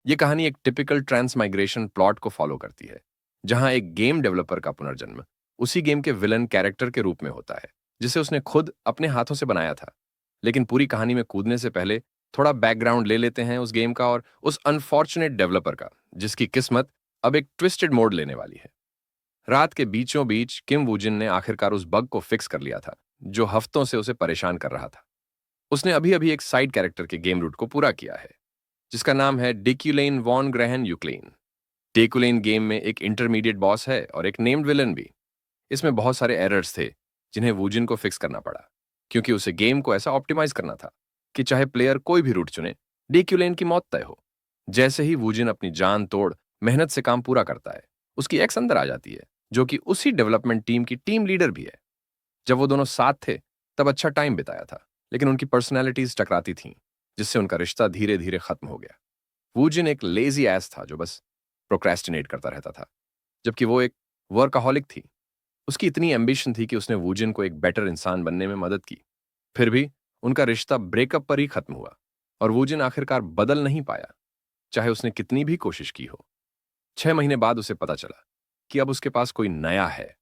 ये कहानी एक टिपिकल ट्रांसमाइग्रेशन प्लॉट को फॉलो करती है, जहां एक गेम डेवलपर का पुनर्जन्म उसी गेम के विलन कैरेक्टर के रूप में होता है, जिसे उसने खुद अपने हाथों से बनाया था। लेकिन पूरी कहानी में कूदने से पहले थोड़ा बैकग्राउंड ले लेते हैं उस गेम का और उस अनफॉर्चुनेट डेवलपर का, जिसकी किस्मत अब एक ट्विस्टेड मोड़ लेने वाली है। रात के बीचों बीच किम वूजिन ने आखिरकार उस बग को फिक्स कर लिया था, जो हफ्तों से उसे परेशान कर रहा था। उसने अभी अभी एक साइड कैरेक्टर के गेम रूट को पूरा किया है, जिसका नाम है डिक्यूलेन वॉन ग्रहन यूक्लेन। डेकुलेन गेम में एक इंटरमीडिएट बॉस है और एक नेम्ड विलन भी। इसमें बहुत सारे एरर्स थे, जिन्हें वूजिन को फिक्स करना पड़ा, क्योंकि उसे गेम को ऐसा ऑप्टिमाइज करना था कि चाहे प्लेयर कोई भी रूट चुने, डेक्यूलेन की मौत तय हो। जैसे ही वूजिन अपनी जान तोड़ मेहनत से काम पूरा करता है, उसकी एक्स अंदर आ जाती है, जो कि उसी डेवलपमेंट टीम की टीम लीडर भी है। जब वो दोनों साथ थे, तब अच्छा टाइम बिताया था, लेकिन उनकी पर्सनैलिटीज टकराती थीं, जिससे उनका रिश्ता धीरे धीरे खत्म हो गया। वूजिन एक लेजी एस था जो बस प्रोक्रेस्टिनेट करता रहता था, जबकि वो एक वर्कaholic थी। उसकी इतनी एम्बिशन थी कि उसने वूजिन को एक बेटर इंसान बनने में मदद की। फिर भी उनका रिश्ता ब्रेकअप पर ही खत्म हुआ और वूजिन आखिरकार बदल नहीं पाया, चाहे उसने कितनी भी कोशिश की हो। 6 महीने बाद उसे पता चला कि अब उसके पास कोई नया है।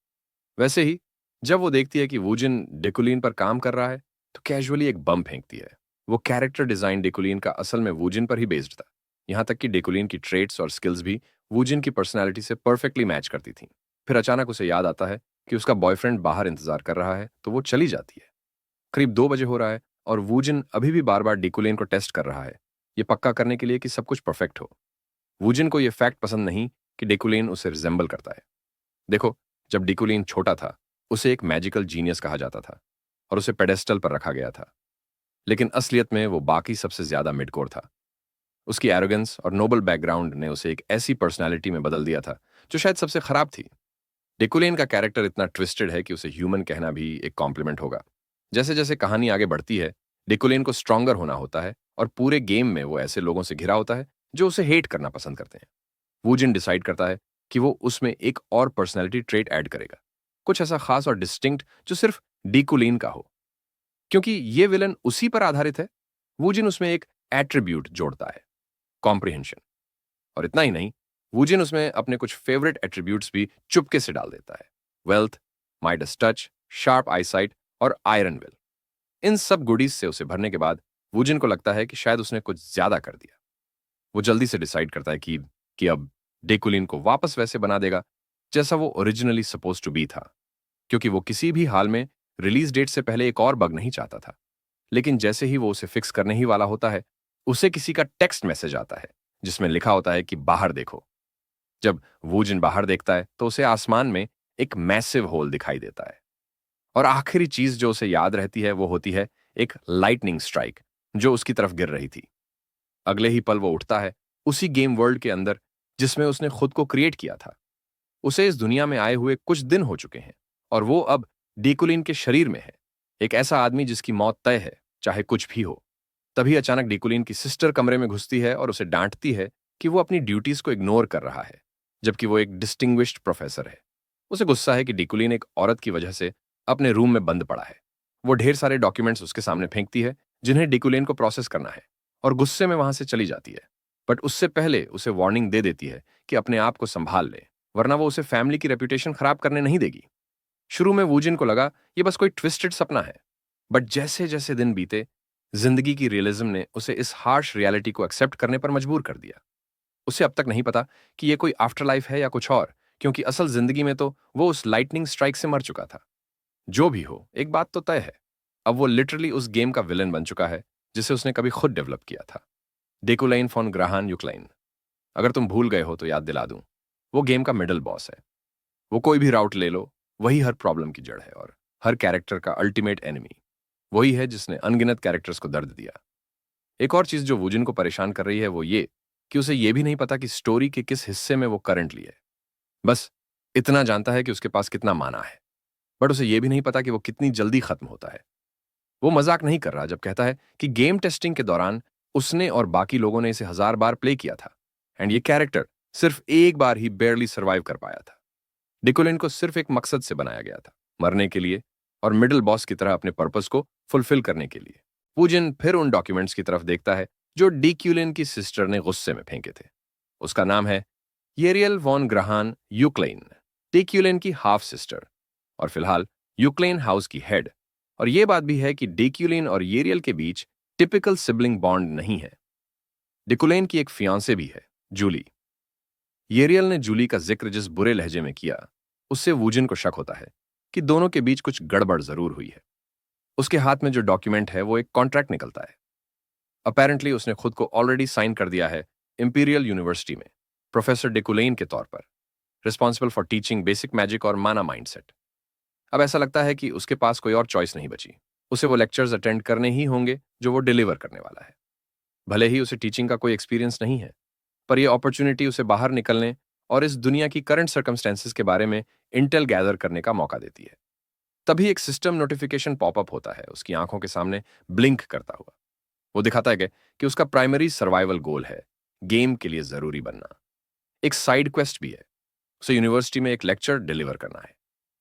वैसे ही जब वो देखती है कि वूजिन डेकुलीन पर काम कर रहा है, तो कैजुअली एक बम फेंकती है। वो कैरेक्टर डिजाइन डेकुलीन का असल में वूजिन पर ही बेस्ड था। यहां तक कि डेकुलीन की ट्रेट्स और स्किल्स भी वूजिन की पर्सनैलिटी से परफेक्टली मैच करती थी। फिर अचानक उसे याद आता है कि उसका बॉयफ्रेंड बाहर इंतजार कर रहा है, तो वो चली जाती है। करीब 2 बजे हो रहा है और वूजिन अभी भी बार बार डेकुलीन को टेस्ट कर रहा है, ये पक्का करने के लिए कि सब कुछ परफेक्ट हो। वूजिन को यह फैक्ट पसंद नहीं कि डेकुलीन उसे रिजेंबल करता है। देखो, जब डिकुलीन छोटा था, उसे एक मैजिकल जीनियस कहा जाता था और उसे पेडेस्टल पर रखा गया था। लेकिन असलियत में वो बाकी सबसे ज्यादा मिडकोर था। उसकी एरोगेंस और नोबल बैकग्राउंड ने उसे एक ऐसी पर्सनालिटी में बदल दिया था जो शायद सबसे खराब थी। डिकुलेन का कैरेक्टर इतना ट्विस्टेड है कि उसे ह्यूमन कहना भी एक कॉम्प्लीमेंट होगा। जैसे जैसे कहानी आगे बढ़ती है, डिकुलेन को स्ट्रॉन्गर होना होता है और पूरे गेम में वो ऐसे लोगों से घिरा होता है जो उसे हेट करना पसंद करते हैं। वूजिन डिसाइड करता है कि वो उसमें एक और पर्सनैलिटी ट्रेट ऐड करेगा, कुछ ऐसा खास और डिस्टिंक्ट जो सिर्फ डिकुलीन का हो। क्योंकि ये विलन उसी पर आधारित है, वूजिन उसमें एक एट्रीब्यूट जोड़ता है, कॉम्प्रिहेंशन। और इतना ही नहीं, वूजिन उसमें अपने कुछ फेवरेट एट्रीब्यूट्स भी चुपके से डाल देता है। Wealth, Midas touch, sharp eyesight और आयरन विल। इन सब गुडीज से उसे भरने के बाद वूजिन को लगता है कि शायद उसने कुछ ज्यादा कर दिया। वो जल्दी से डिसाइड करता है कि अब डेकुलिन को वापस वैसे बना देगा जैसा वो ओरिजिनली सपोज टू बी था, क्योंकि वो किसी भी हाल में रिलीज डेट से पहले एक और बग नहीं चाहता था। लेकिन जैसे ही वो उसे फिक्स करने ही वाला होता है, उसे किसी का टेक्स्ट मैसेज आता है, जिसमें लिखा होता है कि बाहर देखो। जब वूजिन बाहर देखता है, तो उसे आसमान में एक मैसिव होल दिखाई देता है। और आखिरी चीज जो उसे याद रहती है वो होती है एक लाइटनिंग स्ट्राइक जो उसकी तरफ गिर रही थी। अगले ही पल वो उठता है, उसी गेम वर्ल्ड के अंदर जिसमें उसने खुद को क्रिएट किया था। उसे इस दुनिया में आए हुए कुछ दिन हो चुके हैं और वो अब डेकुलिन के शरीर में है, एक ऐसा आदमी जिसकी मौत तय है, चाहे कुछ भी हो। तभी अचानक डेकुलिन की सिस्टर कमरे में घुसती है और उसे डांटती है कि वो अपनी ड्यूटीज को इग्नोर कर रहा है, जबकि वो एक डिस्टिंग्विश्ड प्रोफेसर है। उसे गुस्सा है कि डेकुलिन एक औरत की वजह से अपने रूम में बंद पड़ा है। वो ढेर सारे डॉक्यूमेंट्स उसके सामने फेंकती है, जिन्हें डेकुलिन को प्रोसेस करना है, और गुस्से में वहां से चली जाती है। बट उससे पहले उसे वार्निंग दे देती है कि अपने आप को संभाल ले, वरना वो उसे फैमिली की रेपुटेशन खराब करने नहीं देगी। शुरू में वूजिन को लगा ये बस कोई ट्विस्टेड सपना है, बट जैसे जैसे दिन बीते, जिंदगी की रियलिज्म ने उसे इस हार्श रियलिटी को एक्सेप्ट करने पर मजबूर कर दिया। उसे अब तक नहीं पता कि ये कोई आफ्टर लाइफ है या कुछ और, क्योंकि असल जिंदगी में तो वो उस लाइटनिंग स्ट्राइक से मर चुका था। जो भी हो, एक बात तो तय है, अब वो लिटरली उस गेम का विलन बन चुका है जिसे उसने कभी खुद डेवलप किया था। डेकुलाइन फॉन ग्राहान यूक्लाइन। अगर तुम भूल गए हो तो याद दिला दूं, वो गेम का मिडल बॉस है। वो कोई भी राउट ले लो, वही हर प्रॉब्लम की जड़ है और हर कैरेक्टर का अल्टीमेट एनिमी। वही है जिसने अनगिनत कैरेक्टर्स को दर्द दिया। एक और चीज जो वुजिन को परेशान कर रही है वो ये कि उसे ये भी नहीं पता कि स्टोरी के किस हिस्से में वो करंटली है। बस इतना जानता है कि उसके पास कितना माना है, बट उसे ये भी नहीं पता कि वो कितनी जल्दी खत्म होता है। वो मजाक नहीं कर रहा जब कहता है कि गेम टेस्टिंग के दौरान उसने और बाकी लोगों ने इसे 1000 बार प्ले किया था, एंड ये कैरेक्टर सिर्फ एक बार ही बेयरली सर्वाइव कर पाया था। डिकोलिन को सिर्फ एक मकसद से बनाया गया था, मरने के लिए और मिडिल बॉस की तरह अपने पर्पस को फुलफिल करने के लिए। पूजन फिर उन डॉक्यूमेंट्स की तरफ देखता है जो डिक्यूलिन की सिस्टर ने गुस्से में फेंके थे। उसका नाम है येरियल वॉन ग्रहान यूक्लेन, डेक्यूलेन की हाफ सिस्टर, और फिलहाल यूक्लेन हाउस की हेड। और यह बात भी है कि डेक्यूलेन और येरियल के बीच टिपिकल सिबलिंग बॉन्ड नहीं है। डिकुलेन की एक फियांसे भी है, जूली। येरियल ने जूली का जिक्र जिस बुरे लहजे में किया, उससे वूजिन को शक होता है कि दोनों के बीच कुछ गड़बड़ जरूर हुई है। उसके हाथ में जो डॉक्यूमेंट है वो एक कॉन्ट्रैक्ट निकलता है। अपेरेंटली उसने खुद को ऑलरेडी साइन कर दिया है इंपीरियल यूनिवर्सिटी में प्रोफेसर डिकुलेन के तौर पर, responsible for teaching basic magic और माना माइंडसेट। अब ऐसा लगता है कि उसके पास कोई और चॉइस नहीं बची, उसे वो लेक्चर्स अटेंड करने ही होंगे जो वो डिलीवर करने वाला है। भले ही उसे टीचिंग का कोई एक्सपीरियंस नहीं है, पर यह अपॉर्चुनिटी उसे बाहर निकलने और इस दुनिया की करंट सर्कमस्टेंसेस के बारे में इंटेल गैदर करने का मौका देती है। तभी एक सिस्टम नोटिफिकेशन पॉपअप होता है उसकी आंखों के सामने, ब्लिंक करता हुआ। वो दिखाता है कि उसका प्राइमरी सर्वाइवल गोल है गेम के लिए जरूरी बनना। एक साइड क्वेस्ट भी है, उसे यूनिवर्सिटी में एक लेक्चर डिलीवर करना है।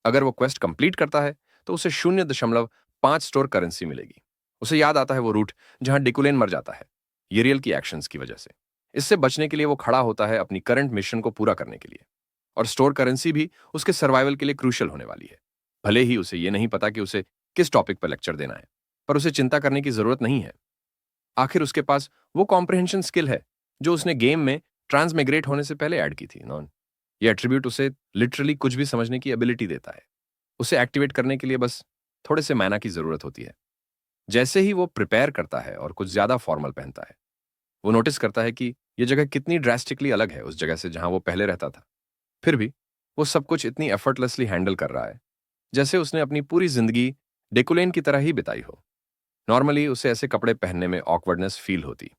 अगर वो क्वेस्ट कंप्लीट करता है तो उसे 0.5 स्टोर करेंसी मिलेगी। उसे याद आता है वो रूट जहां डिकुलेन मर जाता है, येरियल की एक्शंस की वजह से। इससे बचने के लिए वो खड़ा होता है अपनी करंट मिशन को पूरा करने के लिए, और स्टोर करेंसी भी उसके सर्वाइवल के लिए क्रूशियल होने वाली है। भले ही उसे ये नहीं पता कि उसे किस टॉपिक पर लेक्चर देना है, पर उसे चिंता करने की जरूरत नहीं है। आखिर उसके पास वो कॉम्प्रिहेंशन स्किल है जो उसने गेम में ट्रांसमिग्रेट होने से पहले ऐड की थी। नॉन ये एट्रीब्यूट उसे लिटरली कुछ भी समझने की एबिलिटी देता है। उसे एक्टिवेट करने के लिए बस थोड़े से मैना की जरूरत होती है। जैसे ही वो प्रिपेयर करता है और कुछ ज्यादा फॉर्मल पहनता है, वो नोटिस करता है कि ये जगह कितनी ड्रास्टिकली अलग है उस जगह से जहां वो पहले रहता था। फिर भी वो सब कुछ इतनी एफर्टलेसली हैंडल कर रहा है जैसे उसने अपनी पूरी जिंदगी डेकुलेन की तरह ही बिताई हो। नॉर्मली उसे ऐसे कपड़े पहनने में ऑकवर्डनेस फील होती,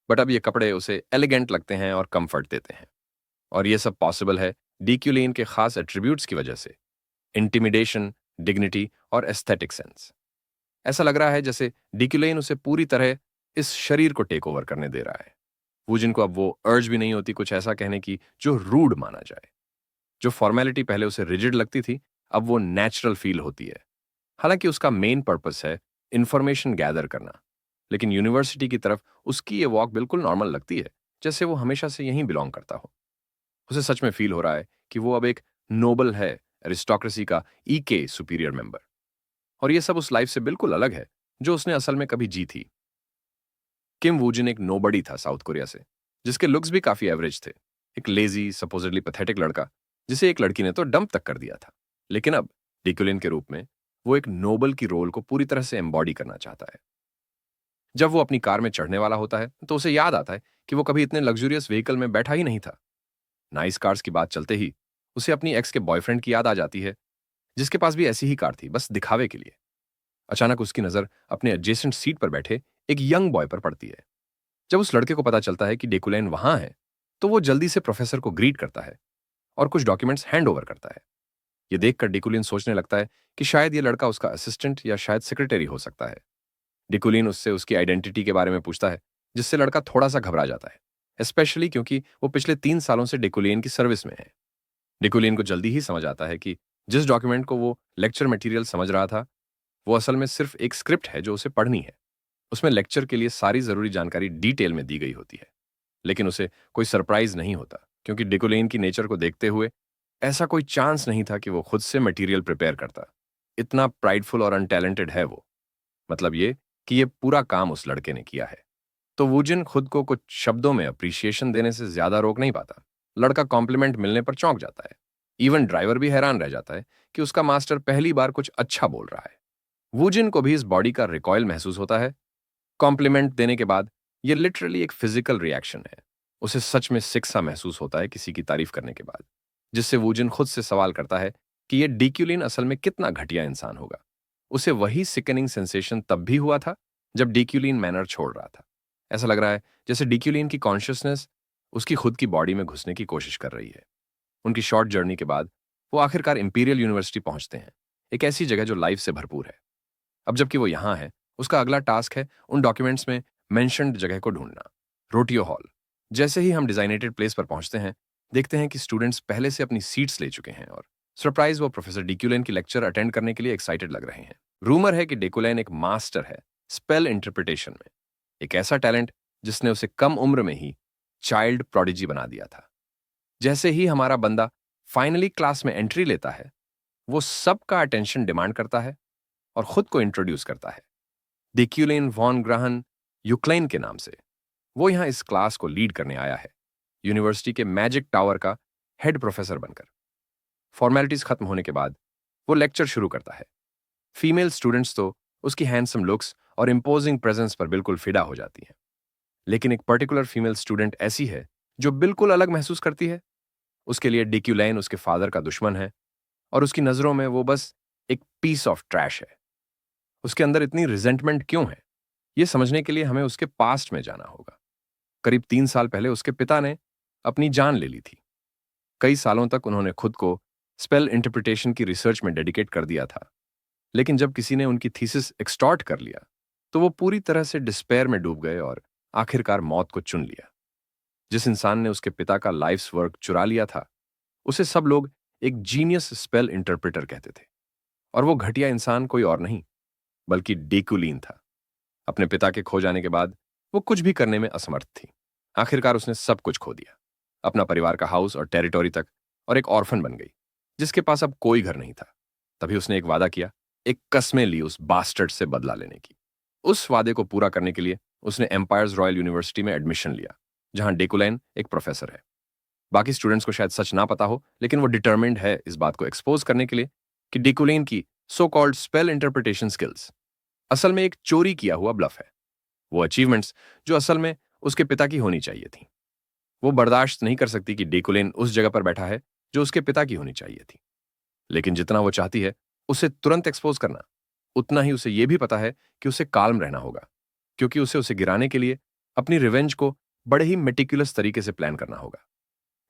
बट अब ये कपड़े उसे एलिगेंट लगते हैं और कंफर्ट देते हैं। और ये सब पॉसिबल है डिक्यूलेन के खास एट्रीब्यूट्स की वजह से, इंटिमिडेशन, डिग्निटी और एस्थेटिक सेंस। ऐसा लग रहा है जैसे डिक्यूलेन उसे पूरी तरह इस शरीर को टेक ओवर करने दे रहा है। वूजिन को अब वो अर्ज भी नहीं होती कुछ ऐसा कहने की जो रूड माना जाए। जो फॉर्मेलिटी पहले उसे रिजिड लगती थी, अब वो नेचुरल फील होती है। हालांकि उसका मेन पर्पस है इंफॉर्मेशन गैदर करना, लेकिन यूनिवर्सिटी की तरफ उसकी ये वॉक बिल्कुल नॉर्मल लगती है, जैसे वो हमेशा से यहीं बिलोंग करता हो। उसे सच में फील हो रहा है कि वो अब एक नोबल है, एरिस्टोक्रेसी का ईके सुपीरियर मेंबर। और ये सब उस लाइफ से बिल्कुल अलग है जो उसने असल में कभी जी थी। किम वूजिन एक नोबडी था साउथ कोरिया से, जिसके लुक्स भी काफी एवरेज थे। एक लेजी, सपोजिटली पैथेटिक लड़का जिसे एक लड़की ने तो डंप तक कर दिया था। लेकिन अब डिकुलिन के रूप में वो एक नोबल की रोल को पूरी तरह से एम्बॉडी करना चाहता है। जब वो अपनी कार में चढ़ने वाला होता है तो उसे याद आता है कि वो कभी इतने लग्जूरियस व्हीकल में बैठा ही नहीं था। नाइस कार्स की बात चलते ही उसे अपनी एक्स के बॉयफ्रेंड की याद आ जाती है, जिसके पास भी ऐसी ही कार थी, बस दिखावे के लिए। अचानक उसकी नजर अपने एडजेसेंट सीट पर बैठे एक यंग बॉय पर पड़ती है। जब उस लड़के को पता चलता है कि डेकुलेन वहां है, तो वो जल्दी से प्रोफेसर को ग्रीट करता है और कुछ डॉक्यूमेंट्स हैंड ओवर करता है। ये देखकर डिकुलिन सोचने लगता है कि शायद ये लड़का उसका असिस्टेंट या शायद सेक्रेटरी हो सकता है। डिकुलिन उससे उसकी आइडेंटिटी के बारे में पूछता है, जिससे लड़का थोड़ा सा घबरा जाता है, स्पेशली क्योंकि वो पिछले 3 सालों से डिकुलिन की सर्विस में है। डिकुलिन को जल्दी ही समझ आता है कि जिस डॉक्यूमेंट को वो लेक्चर मटेरियल समझ रहा था, वो असल में सिर्फ एक स्क्रिप्ट है जो उसे पढ़नी है। उसमें लेक्चर के लिए सारी जरूरी जानकारी डिटेल में दी गई होती है। लेकिन उसे कोई सरप्राइज नहीं होता, क्योंकि डिकोलेन की नेचर को देखते हुए ऐसा कोई चांस नहीं था कि वो खुद से मटेरियल प्रिपेयर करता। इतना प्राइडफुल और अनटैलेंटेड है वो। मतलब ये कि ये पूरा काम उस लड़के ने किया है। तो वूजिन खुद को कुछ शब्दों में अप्रिसिएशन देने से ज्यादा रोक नहीं पाता। लड़का कॉम्प्लीमेंट मिलने पर चौंक जाता है। इवन ड्राइवर भी हैरान रह जाता है कि उसका मास्टर पहली बार कुछ अच्छा बोल रहा है। वूजिन को भी इस बॉडी का रिकॉयल महसूस होता है। कॉम्प्लीमेंट देने के बाद ये लिटरली एक फिजिकल रिएक्शन है। उसे सच में सिक सा महसूस होता है किसी की तारीफ करने के बाद, जिससे वूजिन खुद से सवाल करता है कि ये डिक्यूलिन असल में कितना घटिया इंसान होगा। उसे वही सिकनिंग सेंसेशन तब भी हुआ था जब डिक्यूलिन मैनर छोड़ रहा था। ऐसा लग रहा है जैसे डिक्यूलिन की कॉन्शियसनेस उसकी खुद की बॉडी में घुसने की कोशिश कर रही है। उनकी शॉर्ट जर्नी के बाद वो आखिरकार इंपीरियल यूनिवर्सिटी पहुंचते हैं, एक ऐसी जगह जो लाइफ से भरपूर है। अब जबकि वो यहां है, उसका अगला टास्क है उन डॉक्यूमेंट्स में मेंशन्ड जगह को ढूंढना, रोटियो हॉल। जैसे ही हम डिजाइनेटेड प्लेस पर पहुंचते हैं, देखते हैं कि स्टूडेंट्स पहले से अपनी सीट्स ले चुके हैं और सरप्राइज वो प्रोफेसर डिक्यूलेन की लेक्चर अटेंड करने के लिए एक्साइटेड लग रहे हैं। रूमर है कि डिक्यूलेन एक मास्टर है स्पेल इंटरप्रिटेशन में, एक ऐसा टैलेंट जिसने उसे कम उम्र में ही चाइल्ड प्रोडिजी बना दिया था। जैसे ही हमारा बंदा फाइनली क्लास में एंट्री लेता है, वो सबका अटेंशन डिमांड करता है और खुद को इंट्रोड्यूस करता है डिक्यूलेन वॉन ग्राहन यूक्लेन के नाम से। वो यहां इस क्लास को लीड करने आया है, यूनिवर्सिटी के मैजिक टावर का हेड प्रोफेसर बनकर। फॉर्मेलिटीज खत्म होने के बाद वो लेक्चर शुरू करता है। फीमेल स्टूडेंट्स तो उसकी हैंडसम लुक्स और इंपोजिंग प्रेजेंस पर बिल्कुल फिदा हो जाती हैं। लेकिन एक पर्टिकुलर फीमेल स्टूडेंट ऐसी है जो बिल्कुल अलग महसूस करती है। उसके लिए डिक्यूलैन उसके फादर का दुश्मन है और उसकी नजरों में वो बस एक पीस ऑफ ट्रैश है। उसके अंदर इतनी रिजेंटमेंट क्यों है, ये समझने के लिए हमें उसके पास्ट में जाना होगा। करीब 3 साल पहले उसके पिता ने अपनी जान ले ली थी। कई सालों तक उन्होंने खुद को स्पेल इंटरप्रिटेशन की रिसर्च में डेडिकेट कर दिया था। लेकिन जब किसी ने उनकी थीसिस एक्सटॉर्ट कर लिया, तो वो पूरी तरह से डिस्पेयर में डूब गए और आखिरकार मौत को चुन लिया। जिस इंसान ने उसके पिता का लाइफ्स वर्क चुरा लिया था, उसे सब लोग एक जीनियस स्पेल इंटरप्रेटर कहते थे। और वो घटिया इंसान कोई और नहीं, बल्कि डेकुलीन था। अपने पिता के खो जाने के बाद वो कुछ भी करने में असमर्थ थी। आखिरकार उसने सब कुछ खो दिया, अपना परिवार का हाउस और टेरिटोरी तक, और एक ऑर्फन बन गई जिसके पास अब कोई घर नहीं था। तभी उसने एक वादा किया, एक कस्में ली उस बास्टर्ड से बदला लेने की। उस वादे को पूरा करने के लिए उसने एम्पायर्स रॉयल यूनिवर्सिटी में एडमिशन लिया, जहां डेकुलैन एक प्रोफेसर है। बाकी स्टूडेंट्स को शायद सच ना पता हो, लेकिन वो डिटर्मिन्ड है इस बात को एक्सपोज करने के लिए कि डेकुलैन की so called spell interpretation skills असल में एक चोरी किया हुआ ब्लफ है। वो अचीवमेंट्स जो असल में उसके पिता की होनी चाहिए थी। वो बर्दाश्त नहीं कर सकती कि डेकुलेन उस जगह पर बैठा है जो उसके पिता की होनी चाहिए थी। लेकिन जितना वो चाहती है उसे तुरंत एक्सपोज करना, उतना ही उसे यह भी पता है कि उसे काल्म रहना होगा, क्योंकि उसे गिराने के लिए अपनी रिवेंज को बड़े ही मेटिकुलस तरीके से प्लान करना होगा।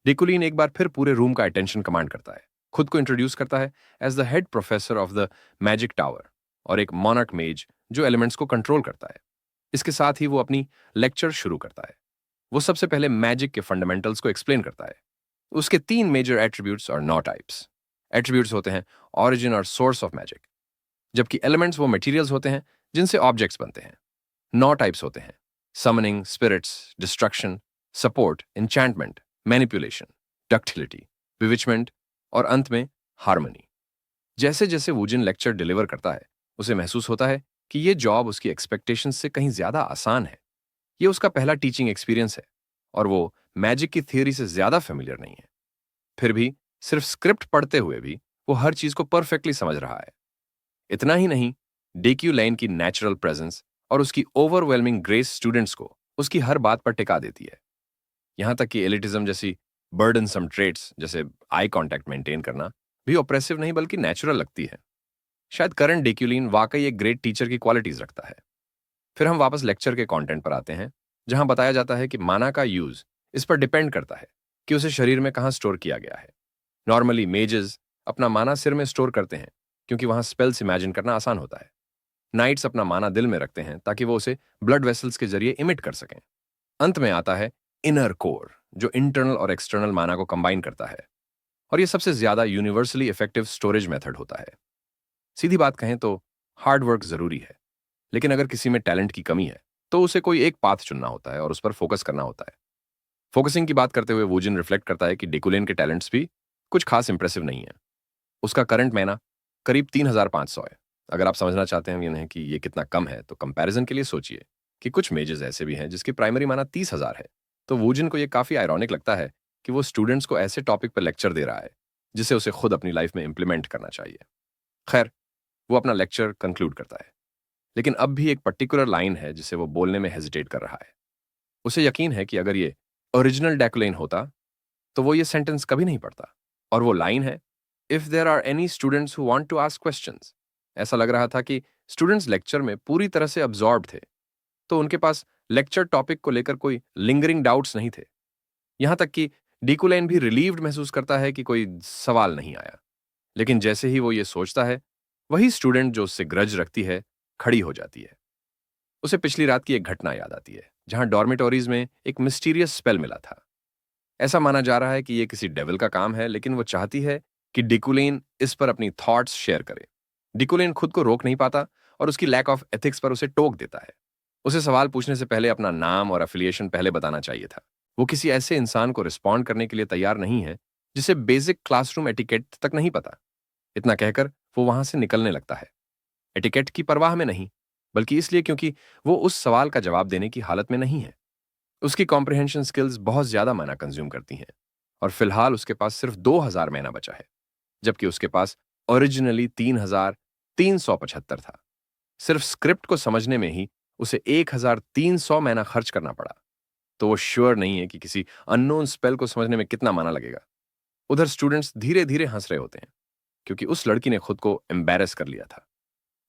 डेकुलीन एक बार फिर पूरे रूम का अटेंशन कमांड करता है, खुद को इंट्रोड्यूस करता है as the head professor of the magic tower और एक मॉनर्क मेज जो एलिमेंट्स को कंट्रोल करता है। इसके साथ ही वो अपनी लेक्चर शुरू करता है। वो सबसे पहले मैजिक के फंडामेंटल्स को एक्सप्लेन करता है। उसके 3 मेजर एट्रीब्यूट्स और नौ टाइप्स। एट्रीब्यूट्स होते हैं ऑरिजिन और सोर्स ऑफ मैजिक, जबकि एलिमेंट्स वो मटेरियल्स होते हैं जिनसे ऑब्जेक्ट्स बनते हैं। नौ टाइप्स होते हैं summoning, spirits, destruction, support, enchantment, manipulation, ductility, bewitchment और अंत में हार्मनी। जैसे जैसे वूजिन लेक्चर डिलीवर करता है, उसे महसूस होता है कि ये जॉब उसकी एक्सपेक्टेशंस से कहीं ज्यादा आसान है। ये उसका पहला टीचिंग एक्सपीरियंस है और वो मैजिक की थियोरी से ज्यादा फेमिलियर नहीं है। फिर भी सिर्फ स्क्रिप्ट पढ़ते हुए भी वो हर चीज को परफेक्टली समझ रहा है। इतना ही नहीं, डेक्यूलैन की नेचुरल प्रेजेंस और उसकी ओवरवेलमिंग ग्रेस स्टूडेंट्स को उसकी हर बात पर टिका देती है। यहां तक कि एलिटिज्म जैसी बर्डनसम ट्रेट्स, जैसे आई कांटेक्ट मेंटेन करना, भी ऑप्रेसिव नहीं बल्कि नेचुरल लगती है। शायद करंट डेक्यूलिन वाकई एक ग्रेट टीचर की क्वालिटीज रखता है। फिर हम वापस लेक्चर के कंटेंट पर आते हैं, जहां बताया जाता है कि माना का यूज इस पर डिपेंड करता है कि उसे शरीर में कहां स्टोर किया गया है। नॉर्मली मेजेस अपना माना सिर में स्टोर करते हैं क्योंकि वहां स्पेल्स इमेजिन करना आसान होता है। नाइट्स अपना माना दिल में रखते हैं ताकि वो उसे ब्लड वेसल्स के जरिए इमिट कर सकें। अंत में आता है इनर कोर, जो इंटरनल और एक्सटर्नल माना को कंबाइन करता है, और ये सबसे ज्यादा यूनिवर्सली इफेक्टिव स्टोरेज मेथड होता है। सीधी बात कहें तो हार्ड वर्क जरूरी है, लेकिन अगर किसी में टैलेंट की कमी है तो उसे कोई एक पाथ चुनना होता है और उस पर फोकस करना होता है। फोकसिंग की बात करते हुए वूजिन रिफ्लेक्ट करता है कि डेकुलेन के टैलेंट्स भी कुछ खास इंप्रेसिव नहीं है। उसका करंट मैना करीब 3500 है। अगर आप समझना चाहते हैं नहीं कि ये कितना कम है, तो कंपैरिजन के लिए सोचिए कि कुछ मेजेस ऐसे भी हैं जिसकी प्राइमरी माना 30,000 है। तो वूजिन को ये काफी आयरॉनिक लगता है कि वो स्टूडेंट्स को ऐसे टॉपिक पर लेक्चर दे रहा है जिसे उसे खुद अपनी लाइफ में इंप्लीमेंट करना चाहिए। खैर, वो अपना लेक्चर कंक्लूड करता है, लेकिन अब भी एक पर्टिकुलर लाइन है जिसे वो बोलने में हेजिटेट कर रहा है। उसे यकीन है कि अगर ये ओरिजिनल डेकुलेन होता तो वो ये सेंटेंस कभी नहीं पढ़ता, और वो लाइन है, if there are any students who want to ask questions. ऐसा लग रहा था कि स्टूडेंट्स लेक्चर में पूरी तरह से अब्सॉर्ब थे, तो उनके पास लेक्चर टॉपिक को लेकर कोई लिंगरिंग डाउट्स नहीं थे। यहां तक कि डिकुलैन भी रिलीव्ड महसूस करता है कि कोई सवाल नहीं आया। लेकिन जैसे ही वो ये सोचता है, वही स्टूडेंट जो उससे ग्रज रखती है खड़ी हो जाती है। उसे पिछली रात की एक घटना याद आती है, जहां डॉर्मेटोरीज में एक मिस्टीरियस स्पेल मिला था। ऐसा माना जा रहा है कि यह किसी डेविल का काम है, लेकिन वो चाहती है कि डिकुलेन इस पर अपनी थॉट्स शेयर करे। डिकुलेन खुद को रोक नहीं पाता और उसकी लैक ऑफ एथिक्स पर उसे टोक देता है। उसे सवाल पूछने से पहले अपना नाम और एफिलिएशन पहले बताना चाहिए था। वो किसी ऐसे इंसान को रिस्पॉन्ड करने के लिए तैयार नहीं है जिसे बेसिक क्लासरूम एटिकेट तक नहीं पता। इतना कहकर वो वहां से निकलने लगता है, एटिकेट की परवाह में नहीं, बल्कि इसलिए क्योंकि वो उस सवाल का जवाब देने की हालत में नहीं है। उसकी कॉम्प्रिहेंशन स्किल्स बहुत ज्यादा माना कंज्यूम करती हैं, और फिलहाल उसके पास सिर्फ 2000 महीना बचा है, जबकि उसके पास ओरिजिनली 3375 था। सिर्फ स्क्रिप्ट को समझने में ही उसे 1300 महीना खर्च करना पड़ा। तो वो श्योर नहीं है कि किसी अननोन स्पेल को समझने में कितना माना लगेगा। उधर स्टूडेंट्स धीरे धीरे हंस रहे होते हैं, क्योंकि उस लड़की ने खुद को एम्बेरस कर लिया था।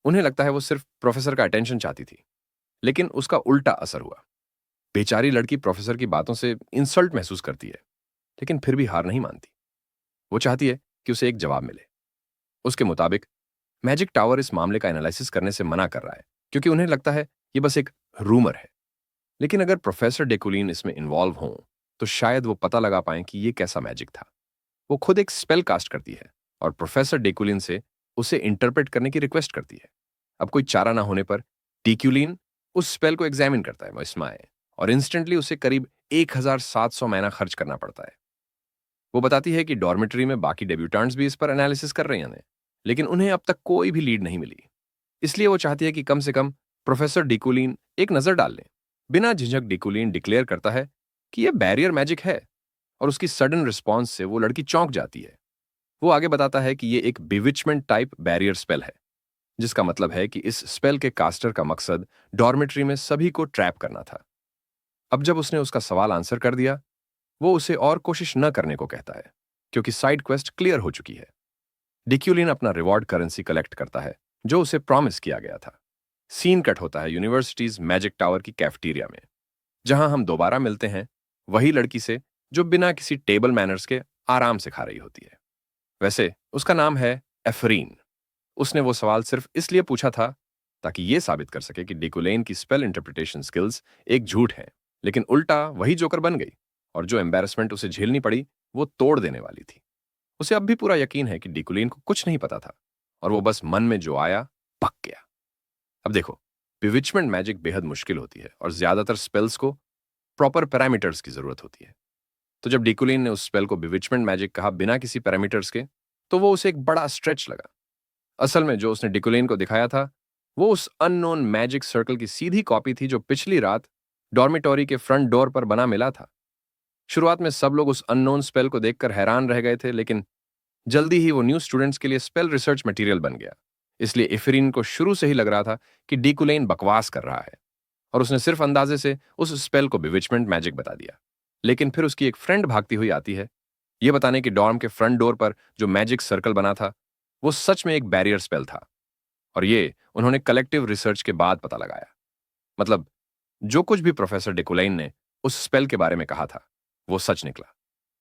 उन्हें लगता है वो सिर्फ प्रोफेसर का अटेंशन चाहती थी, लेकिन उसका उल्टा असर हुआ। बेचारी लड़की प्रोफेसर की बातों से इंसल्ट महसूस करती है, लेकिन फिर भी हार नहीं मानती। वो चाहती है कि उसे एक जवाब मिले। उसके मुताबिक मैजिक टावर इस मामले का एनालिसिस करने से मना कर रहा है, क्योंकि उन्हें लगता है ये बस एक रूमर है। लेकिन अगर प्रोफेसर डेकुलिन इसमें इन्वॉल्व हों, तो शायद वो पता लगा पाएं कि ये कैसा मैजिक था। वो खुद एक स्पेल कास्ट करती है और प्रोफेसर डेकुलिन से उसे इंटरप्रेट करने की रिक्वेस्ट करती है। अब कोई चारा ना होने पर डेकुलिन उस स्पेल को एग्जामिन करता है इसमाए, और इंस्टेंटली उसे करीब 1700 महीना खर्च करना पड़ता है। वो बताती है कि डॉर्मेटरी में बाकी डेब्यूटेंट्स भी इस पर एनालिसिस कर रहे हैं, लेकिन उन्हें अब तक कोई भी लीड नहीं मिली। इसलिए वो चाहती है कि कम से कम प्रोफेसर डिकुलिन एक नजर डाल लें। बिना झिझक डिकुलिन डिक्लेयर करता है कि यह बैरियर मैजिक है, और उसकी सडन रिस्पॉन्स से वो लड़की चौंक जाती है। वो आगे बताता है कि यह एक बिविचमेंट टाइप बैरियर स्पेल है, जिसका मतलब है कि इस स्पेल के कास्टर का मकसद डॉर्मेटरी में सभी को ट्रैप करना था। अब जब उसने उसका सवाल आंसर कर दिया, वो उसे और कोशिश न करने को कहता है, क्योंकि साइड क्वेस्ट क्लियर हो चुकी है। डिक्यूलिन अपना रिवॉर्ड करेंसी कलेक्ट करता है, जो उसे प्रॉमिस किया गया था। सीन कट होता है यूनिवर्सिटीज मैजिक टावर की कैफेटेरिया में, जहां हम दोबारा मिलते हैं वही लड़की से जो बिना किसी टेबल मैनर्स के आराम से खा रही होती है। वैसे उसका नाम है एफरीन। उसने वो सवाल सिर्फ इसलिए पूछा था ताकि ये साबित कर सके कि डिकुलेन की स्पेल इंटरप्रिटेशन स्किल्स एक झूठ है, लेकिन उल्टा वही जोकर बन गई, और जो एम्बेरसमेंट उसे झेलनी पड़ी वो तोड़ देने वाली थी। उसे अब भी पूरा यकीन है कि डिकुलेन को कुछ नहीं पता था, और वो बस मन में जो आया पक गया। अब देखो, बिविचमेंट मैजिक बेहद मुश्किल होती है, और ज्यादातर स्पेल्स को प्रॉपर पैरामीटर्स की जरूरत होती है। तो जब डिकुलिन ने उस स्पेल को बिविचमेंट मैजिक कहा बिना किसी पैरामीटर्स के, तो वो उसे एक बड़ा स्ट्रेच लगा। असल में जो उसने डिकुलिन को दिखाया था, वो उस अननोन मैजिक सर्कल की सीधी कॉपी थी जो पिछली रात डॉर्मिटोरी के फ्रंट डोर पर बना मिला था। शुरुआत में सब लोग उस अननोन स्पेल को देखकर हैरान रह गए थे, लेकिन जल्दी ही वो न्यू स्टूडेंट्स के लिए स्पेल रिसर्च मटेरियल बन गया। इसलिए इफरीन को शुरू से ही लग रहा था कि डिकुलेन बकवास कर रहा है, और उसने सिर्फ अंदाजे से उस स्पेल को बिविचमेंट मैजिक बता दिया। लेकिन फिर उसकी एक फ्रेंड भागती हुई आती है, यह बताने कि डॉर्म के फ्रंट डोर पर जो मैजिक सर्कल बना था वो सच में एक बैरियर स्पेल था, और ये उन्होंने कलेक्टिव रिसर्च के बाद पता लगाया। मतलब जो कुछ भी प्रोफेसर डिकुलेन ने उस स्पेल के बारे में कहा था वो सच निकला।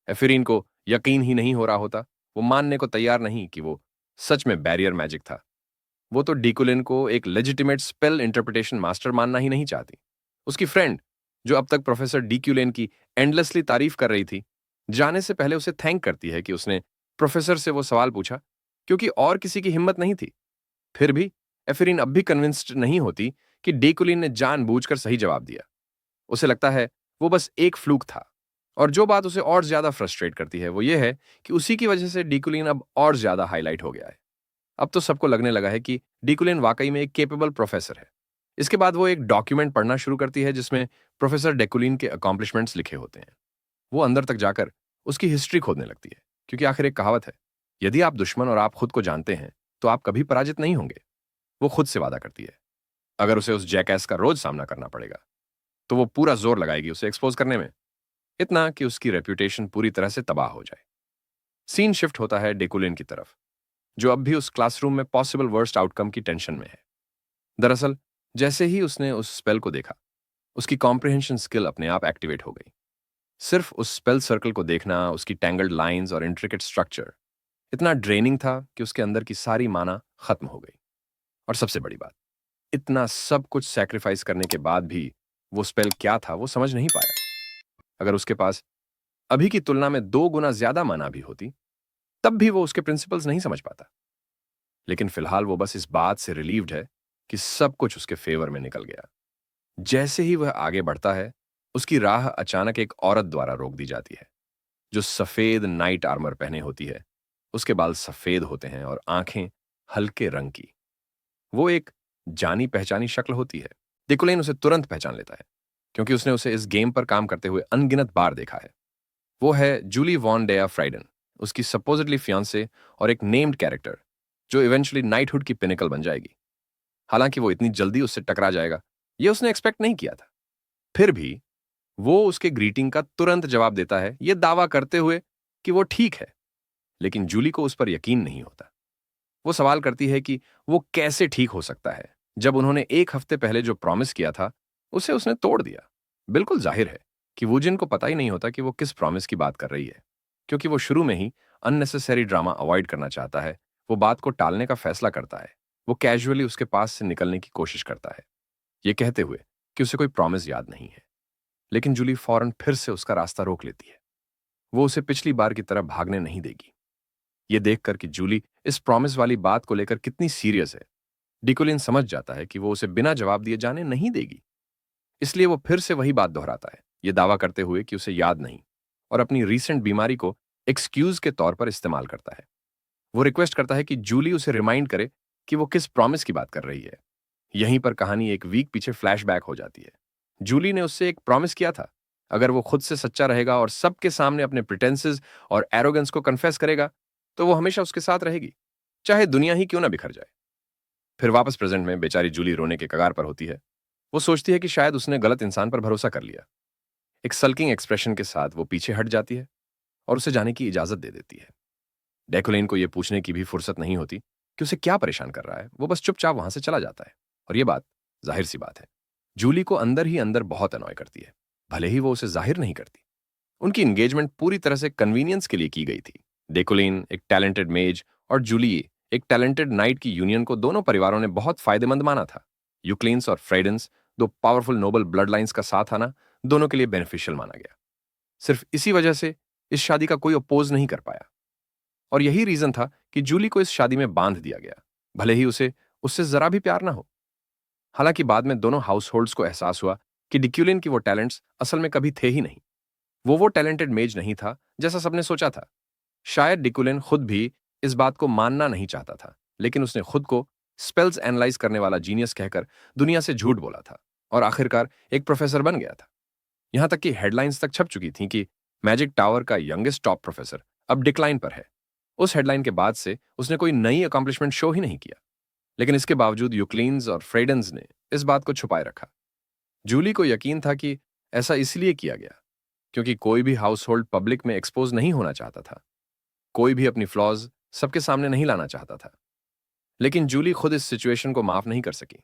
एफिरीन को यकीन ही नहीं हो रहा होता, वो मानने को तैयार नहीं कि वो सच में बैरियर मैजिक था। वो तो डिकुलिन को एक लेजिटिमेट स्पेल इंटरप्रिटेशन मास्टर मानना ही नहीं चाहती। उसकी फ्रेंड, जो अब तक प्रोफेसर डिक्यूलेन की एंडलेसली तारीफ कर रही थी, जाने से पहले उसे थैंक करती है कि उसने प्रोफेसर से वो सवाल पूछा, क्योंकि और किसी की हिम्मत नहीं थी। फिर भी एफिरीन अब भी कन्विंस्ड नहीं होती कि डिकुलिन ने जानबूझकर सही जवाब दिया। उसे लगता है वो बस एक फ्लूक था। और जो बात उसे और ज्यादा फ्रस्ट्रेट करती है वो ये है कि उसी की वजह से डिकुलिन अब और ज्यादा हाईलाइट हो गया है। अब तो सबको लगने लगा है कि डिकुलिन वाकई में एक केपेबल प्रोफेसर है। इसके बाद वो एक डॉक्यूमेंट पढ़ना शुरू करती है जिसमें प्रोफेसर डेकुलिन के अकॉम्प्लिशमेंट्स लिखे होते हैं। वो अंदर तक जाकर उसकी हिस्ट्री खोदने लगती है, क्योंकि आखिर एक कहावत है, यदि आप दुश्मन और आप खुद को जानते हैं तो आप कभी पराजित नहीं होंगे। वो खुद से वादा करती है, अगर उसे उस जैकैस का रोज सामना करना पड़ेगा तो वो पूरा जोर लगाएगी उसे एक्सपोज करने में, इतना कि उसकी रेप्यूटेशन पूरी तरह से तबाह हो जाए। सीन शिफ्ट होता है डेकुलिन की तरफ, जो अब भी उस क्लासरूम में पॉसिबल वर्स्ट आउटकम की टेंशन में है। दरअसल जैसे ही उसने उस स्पेल को देखा, उसकी कॉम्प्रिहेंशन स्किल अपने आप एक्टिवेट हो गई। सिर्फ उस स्पेल सर्कल को देखना, उसकी टैंगल्ड लाइंस और इंट्रिकेट स्ट्रक्चर इतना ड्रेनिंग था कि उसके अंदर की सारी माना खत्म हो गई। और सबसे बड़ी बात, इतना सब कुछ सैक्रिफाइस करने के बाद भी वो स्पेल क्या था वो समझ नहीं पाया। अगर उसके पास अभी की तुलना में 2 गुना ज्यादा माना भी होती, तब भी वो उसके प्रिंसिपल्स नहीं समझ पाता। लेकिन फिलहाल वो बस इस बात से रिलीव्ड है कि सब कुछ उसके फेवर में निकल गया। जैसे ही वह आगे बढ़ता है, उसकी राह अचानक एक औरत द्वारा रोक दी जाती है, जो सफेद नाइट आर्मर पहने होती है। उसके बाल सफेद होते हैं और आंखें हल्के रंग की। वो एक जानी पहचानी शक्ल होती है। डिकोलेन उसे तुरंत पहचान लेता है, क्योंकि उसने उसे इस गेम पर काम करते हुए अनगिनत बार देखा है। वो है जूली वॉन डेया फ्राइडन, उसकी सपोजिटली फियांसे और एक नेम्ड कैरेक्टर, जो इवेंचुअली नाइटहुड की पिनेकल बन जाएगी। हालांकि वो इतनी जल्दी उससे टकरा जाएगा, ये उसने एक्सपेक्ट नहीं किया था। फिर भी वो उसके ग्रीटिंग का तुरंत जवाब देता है, ये दावा करते हुए कि वो ठीक है। लेकिन जूली को उस पर यकीन नहीं होता। वो सवाल करती है कि वो कैसे ठीक हो सकता है, जब उन्होंने एक हफ्ते पहले जो प्रॉमिस किया था उसे उसने तोड़ दिया। बिल्कुल जाहिर है कि वूजिन को पता ही नहीं होता कि वो किस प्रॉमिस की बात कर रही है, क्योंकि वो शुरू में ही अननेसेसरी ड्रामा अवॉइड करना चाहता है। वो बात को टालने का फैसला करता है। वो कैजुअली उसके पास से निकलने की कोशिश करता है, ये कहते हुए कि उसे कोई प्रॉमिस याद नहीं है। लेकिन जूली फौरन फिर से उसका रास्ता रोक लेती है। वो उसे पिछली बार की तरह भागने नहीं देगी। ये देखकर कि जूली इस प्रॉमिस वाली बात को लेकर कितनी सीरियस है, डिकोलिन समझ जाता है कि वो उसे बिना जवाब दिए जाने नहीं देगी। इसलिए वो फिर से वही बात दोहराता है, ये दावा करते हुए कि उसे याद नहीं, और अपनी रीसेंट बीमारी को एक्सक्यूज के तौर पर इस्तेमाल करता है। वो रिक्वेस्ट करता है कि जूली उसे रिमाइंड करे कि वो किस प्रॉमिस की बात कर रही है। यहीं पर कहानी एक वीक पीछे फ्लैशबैक हो जाती है। जूली ने उससे एक प्रॉमिस किया था, अगर वो खुद से सच्चा रहेगा और सबके सामने अपने प्रिटेंसेस और एरोगेंस को कन्फेस करेगा, तो वो हमेशा उसके साथ रहेगी, चाहे दुनिया ही क्यों ना बिखर जाए। फिर वापस प्रेजेंट में बेचारी जूली रोने के कगार पर होती है। वो सोचती है कि शायद उसने गलत इंसान पर भरोसा कर लिया। एक सल्किंग एक्सप्रेशन के साथ वो पीछे हट जाती है और उसे जाने की इजाजत दे देती है। डेकोलेन को यह पूछने की भी फुर्सत नहीं होती कि उसे क्या परेशान कर रहा है। वो बस चुपचाप वहां से चला जाता है। और यह बात जाहिर सी बात है, जूली को अंदर ही अंदर बहुत अनॉय करती है, भले ही वो उसे जाहिर नहीं करती। उनकी एंगेजमेंट पूरी तरह से कन्वीनियंस के लिए की गई थी। डेकोलेन एक टैलेंटेड मेज और जूली एक टैलेंटेड नाइट की यूनियन को दोनों परिवारों ने बहुत फायदेमंद माना था। यूक्लेन्स और फ्रेडेंस, दो पावरफुल नोबल ब्लड लाइन्स का साथ आना दोनों के लिए बेनिफिशियल माना गया। सिर्फ इसी वजह से इस शादी का कोई अपोज नहीं कर पाया, और यही रीजन था कि जूली को इस शादी में बांध दिया गया, भले ही उसे उससे जरा भी प्यार ना हो। हालांकि बाद में दोनों हाउस होल्ड्स को एहसास हुआ कि डिक्यूलिन की वो टैलेंट्स असल में कभी थे ही नहीं। वो टैलेंटेड मेज नहीं था जैसा सबने सोचा था। शायद डिक्यूलिन खुद भी इस बात को मानना नहीं चाहता था, लेकिन उसने खुद को स्पेल्स एनालाइज करने वाला जीनियस कहकर दुनिया से झूठ बोला था, और आखिरकार एक प्रोफेसर बन गया था। यहां तक कि हेडलाइंस तक छप चुकी थीं कि मैजिक टावर का यंगेस्ट टॉप प्रोफेसर अब डिक्लाइन पर है। उस हेडलाइन के बाद से उसने कोई नई अकॉम्प्लिशमेंट शो ही नहीं किया। लेकिन इसके बावजूद यूक्लिन्स और फ्रेडेंस ने इस बात को छुपाए रखा। जूली को यकीन था कि ऐसा इसलिए किया गया क्योंकि कोई भी हाउस होल्ड पब्लिक में एक्सपोज नहीं होना चाहता था। कोई भी अपनी फ्लॉज सबके सामने नहीं लाना चाहता था। लेकिन जूली खुद इस सिचुएशन को माफ नहीं कर सकी।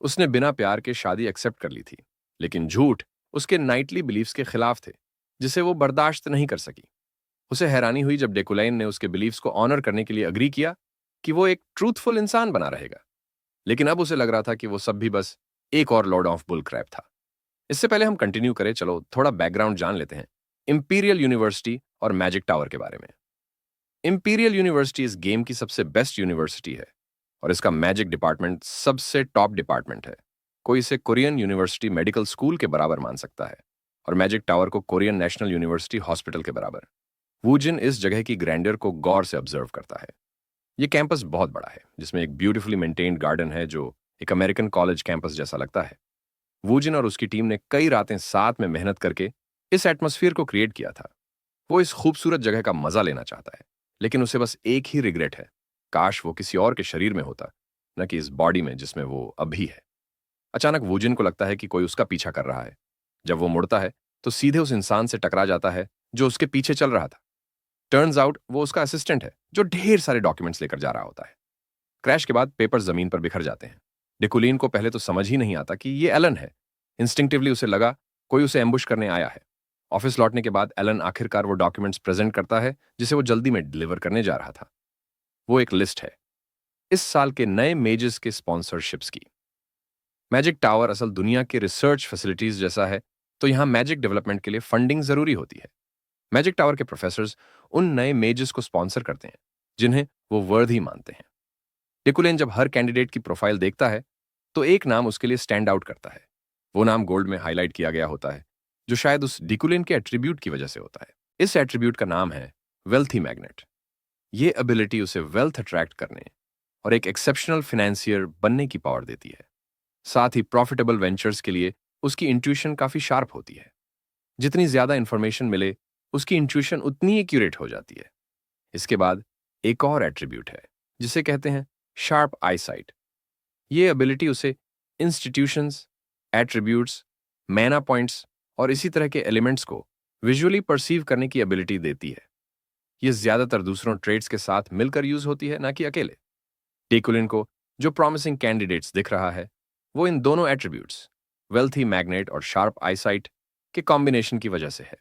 उसने बिना प्यार के शादी एक्सेप्ट कर ली थी, लेकिन झूठ उसके नाइटली बिलीफ्स के खिलाफ थे, जिसे वो बर्दाश्त नहीं कर सकी। उसे हैरानी हुई जब डेकुलाइन ने उसके बिलीफ्स को ऑनर करने के लिए अग्री किया कि वो एक ट्रूथफुल इंसान बना रहेगा। लेकिन अब उसे लग रहा था कि वो सब भी बस एक और लॉर्ड ऑफ बुल क्रैप था। इससे पहले हम कंटिन्यू करें, चलो थोड़ा बैकग्राउंड जान लेते हैं इंपीरियल यूनिवर्सिटी और मैजिक टावर के बारे में। इंपीरियल यूनिवर्सिटी इस गेम की सबसे बेस्ट यूनिवर्सिटी है, और इसका मैजिक डिपार्टमेंट सबसे टॉप डिपार्टमेंट है। कोई इसे कोरियन यूनिवर्सिटी मेडिकल स्कूल के बराबर मान सकता है, और मैजिक टावर को कोरियन नेशनल यूनिवर्सिटी हॉस्पिटल के बराबर। वूजिन इस जगह की ग्रैंडर को गौर से ऑब्जर्व करता है। ये कैंपस बहुत बड़ा है, जिसमें एक ब्यूटीफुली मेंटेन्ड गार्डन है जो एक अमेरिकन कॉलेज कैंपस जैसा लगता है। वूजिन और उसकी टीम ने कई रातें साथ में मेहनत करके इस एटमॉस्फेयर को क्रिएट किया था। वो इस खूबसूरत जगह का मजा लेना चाहता है, लेकिन उसे बस एक ही रिग्रेट है, काश वो किसी और के शरीर में होता, न कि इस बॉडी में जिसमें वो अभी है। अचानक वूजिन को लगता है कि कोई उसका पीछा कर रहा है। जब वो मुड़ता है तो सीधे उस इंसान से टकरा जाता है जो उसके पीछे चल रहा था। टर्न्स आउट वो उसका असिस्टेंट है, जो ढेर सारे डॉक्यूमेंट्स लेकर जा रहा होता है। क्रैश के बाद पेपर्स जमीन पर बिखर जाते हैं। डिकुलीन को पहले तो समझ ही नहीं आता कि ये एलन है। इंस्टिंक्टिवली उसे लगा कोई उसे एम्बुश करने आया है। ऑफिस लौटने के बाद एलन आखिरकार वो डॉक्यूमेंट्स प्रेजेंट करता है जिसे वो जल्दी में डिलीवर करने जा रहा था। वो एक लिस्ट है इस साल के नए मेजेस के स्पॉन्सरशिप्स की। मैजिक टावर असल दुनिया के रिसर्च फैसिलिटीज जैसा है, तो यहां मैजिक डेवलपमेंट के लिए फंडिंग जरूरी होती है। मैजिक टावर के प्रोफेसर्स उन नए मेजेस को स्पॉन्सर करते हैं जिन्हें वो वर्दी मानते हैं। डिकुलेन जब हर कैंडिडेट की प्रोफाइल देखता है तो एक नाम उसके लिए स्टैंड आउट करता है। वो नाम गोल्ड में हाईलाइट किया गया होता है, जो शायद उस डिकुलिन के एट्रीब्यूट की वजह से होता है। इस एट्रीब्यूट का नाम है वेल्थी मैग्नेट। ये एबिलिटी उसे वेल्थ अट्रैक्ट करने और एक एक्सेप्शनल फाइनेंसियर बनने की पावर देती है। साथ ही प्रॉफिटेबल वेंचर्स के लिए उसकी इंट्यूशन काफी शार्प होती है। जितनी ज्यादा इंफॉर्मेशन मिले, उसकी इंट्यूशन उतनी एक्यूरेट हो जाती है। इसके बाद एक और एट्रीब्यूट है जिसे कहते हैं शार्प आईसाइट। ये एबिलिटी उसे इंस्टीट्यूशंस, एट्रीब्यूट्स, मैना पॉइंट्स और इसी तरह के एलिमेंट्स को विजुअली परसीव करने की एबिलिटी देती है। ये ज्यादातर दूसरों ट्रेड्स के साथ मिलकर यूज होती है, ना कि अकेले। डेकुलिन को जो प्रॉमिसिंग कैंडिडेट्स दिख रहा है, वो इन दोनों एट्रीब्यूट्स, वेल्थी मैग्नेट और शार्प आईसाइट के कॉम्बिनेशन की वजह से है।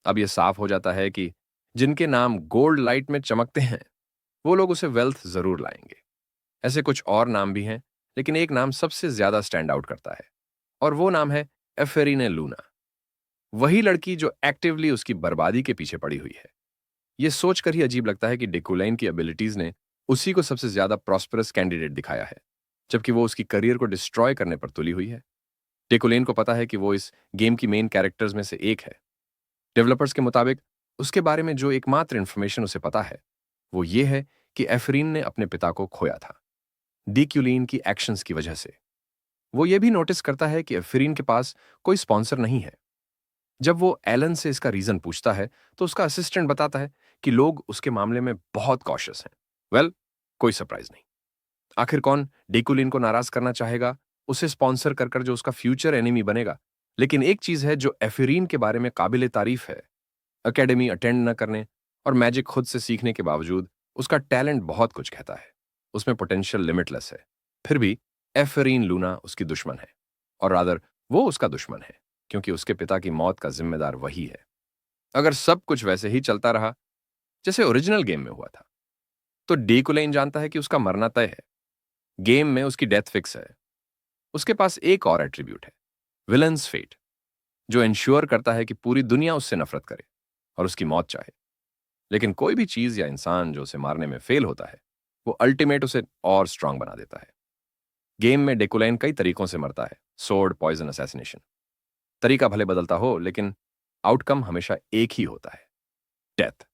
अब यह साफ हो जाता है कि जिनके नाम गोल्ड लाइट में चमकते हैं, वो लोग उसे वेल्थ जरूर लाएंगे। ऐसे कुछ और नाम भी हैं, लेकिन एक नाम सबसे ज्यादा स्टैंड आउट करता है, और वो नाम है एफेरिने लूना। वही लड़की जो एक्टिवली उसकी बर्बादी के पीछे पड़ी हुई है। यह सोचकर ही अजीब लगता है कि डिकुलाइन की एबिलिटीज ने उसी को सबसे ज्यादा प्रॉस्परस कैंडिडेट दिखाया है, जबकि वो उसकी करियर को डिस्ट्रॉय करने पर तुली हुई है। डिकुलाइन को पता है कि वो इस गेम की मेन कैरेक्टर्स में से एक है। डेवलपर्स के मुताबिक उसके बारे में जो एकमात्र इंफॉर्मेशन उसे पता है, वो ये है कि एफरीन ने अपने पिता को खोया था, डिक्यूलिन की एक्शंस की वजह से। वो ये भी नोटिस करता है कि एफरीन के पास कोई स्पॉन्सर नहीं है। जब वो एलन से इसका रीजन पूछता है, तो उसका असिस्टेंट बताता है कि लोग उसके मामले में बहुत कॉशियस हैं। वेल, कोई सरप्राइज नहीं। आखिर कौन डिकुलिन को नाराज करना चाहेगा, उसे स्पॉन्सर कर जो उसका फ्यूचर एनिमी बनेगा। लेकिन एक चीज है जो एफरीन के बारे में काबिले तारीफ है। एकेडमी अटेंड न करने और मैजिक खुद से सीखने के बावजूद उसका टैलेंट बहुत कुछ कहता है। उसमें पोटेंशियल लिमिटलेस है। फिर भी एफरीन लूना उसकी दुश्मन है, और रादर वो उसका दुश्मन है, क्योंकि उसके पिता की मौत का जिम्मेदार वही है। अगर सब कुछ वैसे ही चलता रहा जैसे ओरिजिनल गेम में हुआ था, तो डिकुलाइन जानता है कि उसका मरना तय है। गेम में उसकी डेथ फिक्स है। उसके पास एक और एट्रीब्यूट है, विलन्स फेट, जो इंश्योर करता है कि पूरी दुनिया उससे नफरत करे और उसकी मौत चाहे। लेकिन कोई भी चीज या इंसान जो उसे मारने में फेल होता है, वो अल्टीमेट उसे और स्ट्रांग बना देता है। गेम में डेकुलाइन कई तरीकों से मरता है, सोर्ड, पॉइजन, असैसिनेशन। तरीका भले बदलता हो, लेकिन आउटकम हमेशा एक ही होता है, डेथ।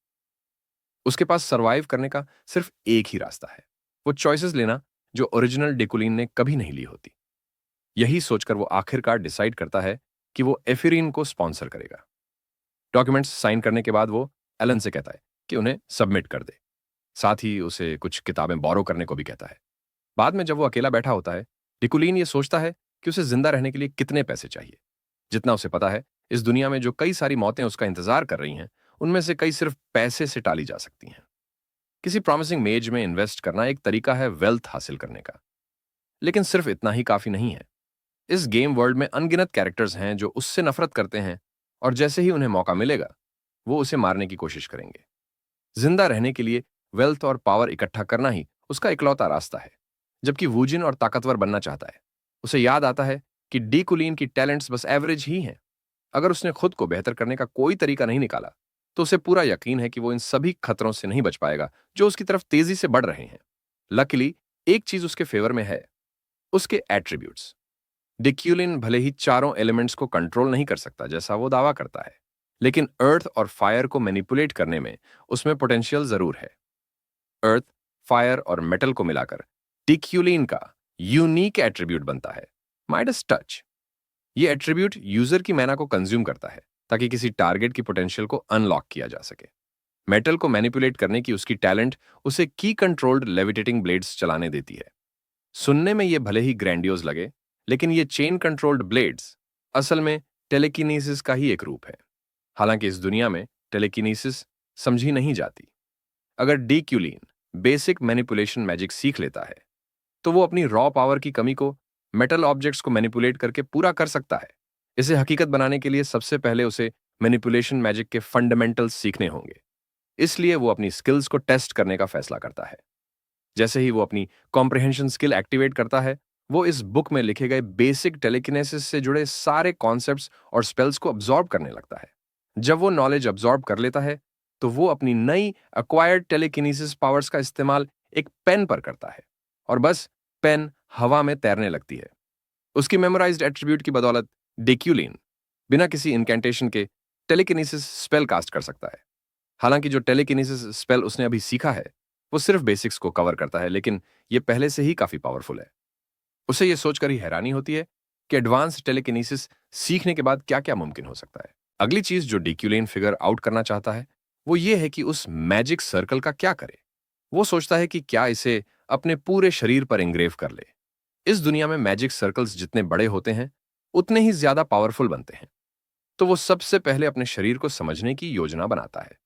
उसके पास सरवाइव करने का सिर्फ एक ही रास्ता है, वो चॉइसेस लेना जो ओरिजिनल डेकुलिन ने कभी नहीं ली होती। यही सोचकर वो आखिरकार डिसाइड करता है कि वो एफिरीन को स्पॉन्सर करेगा। डॉक्यूमेंट्स साइन करने के बाद वो एलन से कहता है कि उन्हें सबमिट कर दे। साथ ही उसे कुछ किताबें बोरो करने को भी कहता है। बाद में जब वो अकेला बैठा होता है, डिकुलिन ये सोचता है कि उसे जिंदा रहने के लिए कितने पैसे चाहिए। जितना उसे पता है, इस दुनिया में जो कई सारी मौतें उसका इंतजार कर रही हैं, उनमें से कई सिर्फ पैसे से टाली जा सकती हैं। किसी प्रॉमिसिंग मेज में इन्वेस्ट करना एक तरीका है वेल्थ हासिल करने का, लेकिन सिर्फ इतना ही काफी नहीं है। इस गेम वर्ल्ड में अनगिनत कैरेक्टर्स हैं जो उससे नफरत करते हैं, और जैसे ही उन्हें मौका मिलेगा, वो उसे मारने की कोशिश करेंगे। जिंदा रहने के लिए वेल्थ और पावर इकट्ठा करना ही उसका इकलौता रास्ता है। जबकि वूजिन और ताकतवर बनना चाहता है। उसे याद आता है कि डिकुलीन की टैलेंट्स बस एवरेज ही हैं। अगर उसने खुद को बेहतर करने का कोई तरीका नहीं निकाला, तो उसे पूरा यकीन है कि वो इन सभी खतरों से नहीं बच पाएगा जो उसकी तरफ तेजी से बढ़ रहे हैं। लकीली एक चीज उसके फेवर में है, उसके एट्रीब्यूट्स। डिक्यूलिन भले ही चारों एलिमेंट्स को कंट्रोल नहीं कर सकता जैसा वो दावा करता है, लेकिन अर्थ और फायर को मैनिपुलेट करने में उसमें पोटेंशियल जरूर है। अर्थ, फायर और मेटल को मिलाकर डिक्यूलिन का यूनिक एट्रीब्यूट बनता है, माइडस टच। ये एट्रीब्यूट यूजर की मैना को कंज्यूम करता है ताकि किसी टारगेट की पोटेंशियल को अनलॉक किया जा सके। मेटल को मैनिपुलेट करने की उसकी टैलेंट उसे की कंट्रोल्ड लेविटेटिंग ब्लेड्स चलाने देती है। सुनने में ये भले ही ग्रैंडियोज लगे, लेकिन ये चेन कंट्रोल्ड ब्लेड्स असल में टेलीकिनेसिस का ही एक रूप है। हालांकि इस दुनिया में टेलीकिनेसिस समझी नहीं जाती। अगर डिक्यूलिन बेसिक मैनिपुलेशन मैजिक सीख लेता है, तो वो अपनी रॉ पावर की कमी को मेटल ऑब्जेक्ट्स को मैनिपुलेट करके पूरा कर सकता है। इसे हकीकत बनाने के लिए सबसे पहले उसे मैनिपुलेशन मैजिक के फंडामेंटल्स सीखने होंगे। इसलिए वो अपनी स्किल्स को टेस्ट करने का फैसला करता है। जैसे ही वो अपनी कॉम्प्रिहेंशन स्किल एक्टिवेट करता है, वो इस बुक में लिखे गए बेसिक टेलीकिनेसिस से जुड़े सारे कॉन्सेप्ट्स और स्पेल्स को अब्सॉर्ब करने लगता है। जब वो नॉलेज अब्सॉर्ब कर लेता है, तो वो अपनी नई एक्वायर्ड टेलीकिनेसिस पावर्स का इस्तेमाल एक पेन पर करता है, और बस पेन हवा में तैरने लगती है। उसकी मेमोराइज्ड एट्रीब्यूट की बदौलत डिक्यूलिन बिना किसी इनकेंटेशन के टेलीकिनेसिस स्पेल कास्ट कर सकता है। हालांकि जो टेलीकिनेसिस स्पेल उसने अभी सीखा है वो सिर्फ बेसिक्स को कवर करता है, लेकिन ये पहले से ही काफी पावरफुल है। उसे ये सोचकर ही हैरानी होती है कि एडवांस टेलीकिनेसिस सीखने के बाद क्या क्या मुमकिन हो सकता है। अगली चीज जो डिक्यूलेन फिगर आउट करना चाहता है वो ये है कि उस मैजिक सर्कल का क्या करे। वो सोचता है कि क्या इसे अपने पूरे शरीर पर इंग्रेव कर ले। इस दुनिया में मैजिक सर्कल्स जितने बड़े होते हैं उतने ही ज्यादा पावरफुल बनते हैं। तो वो सबसे पहले अपने शरीर को समझने की योजना बनाता है,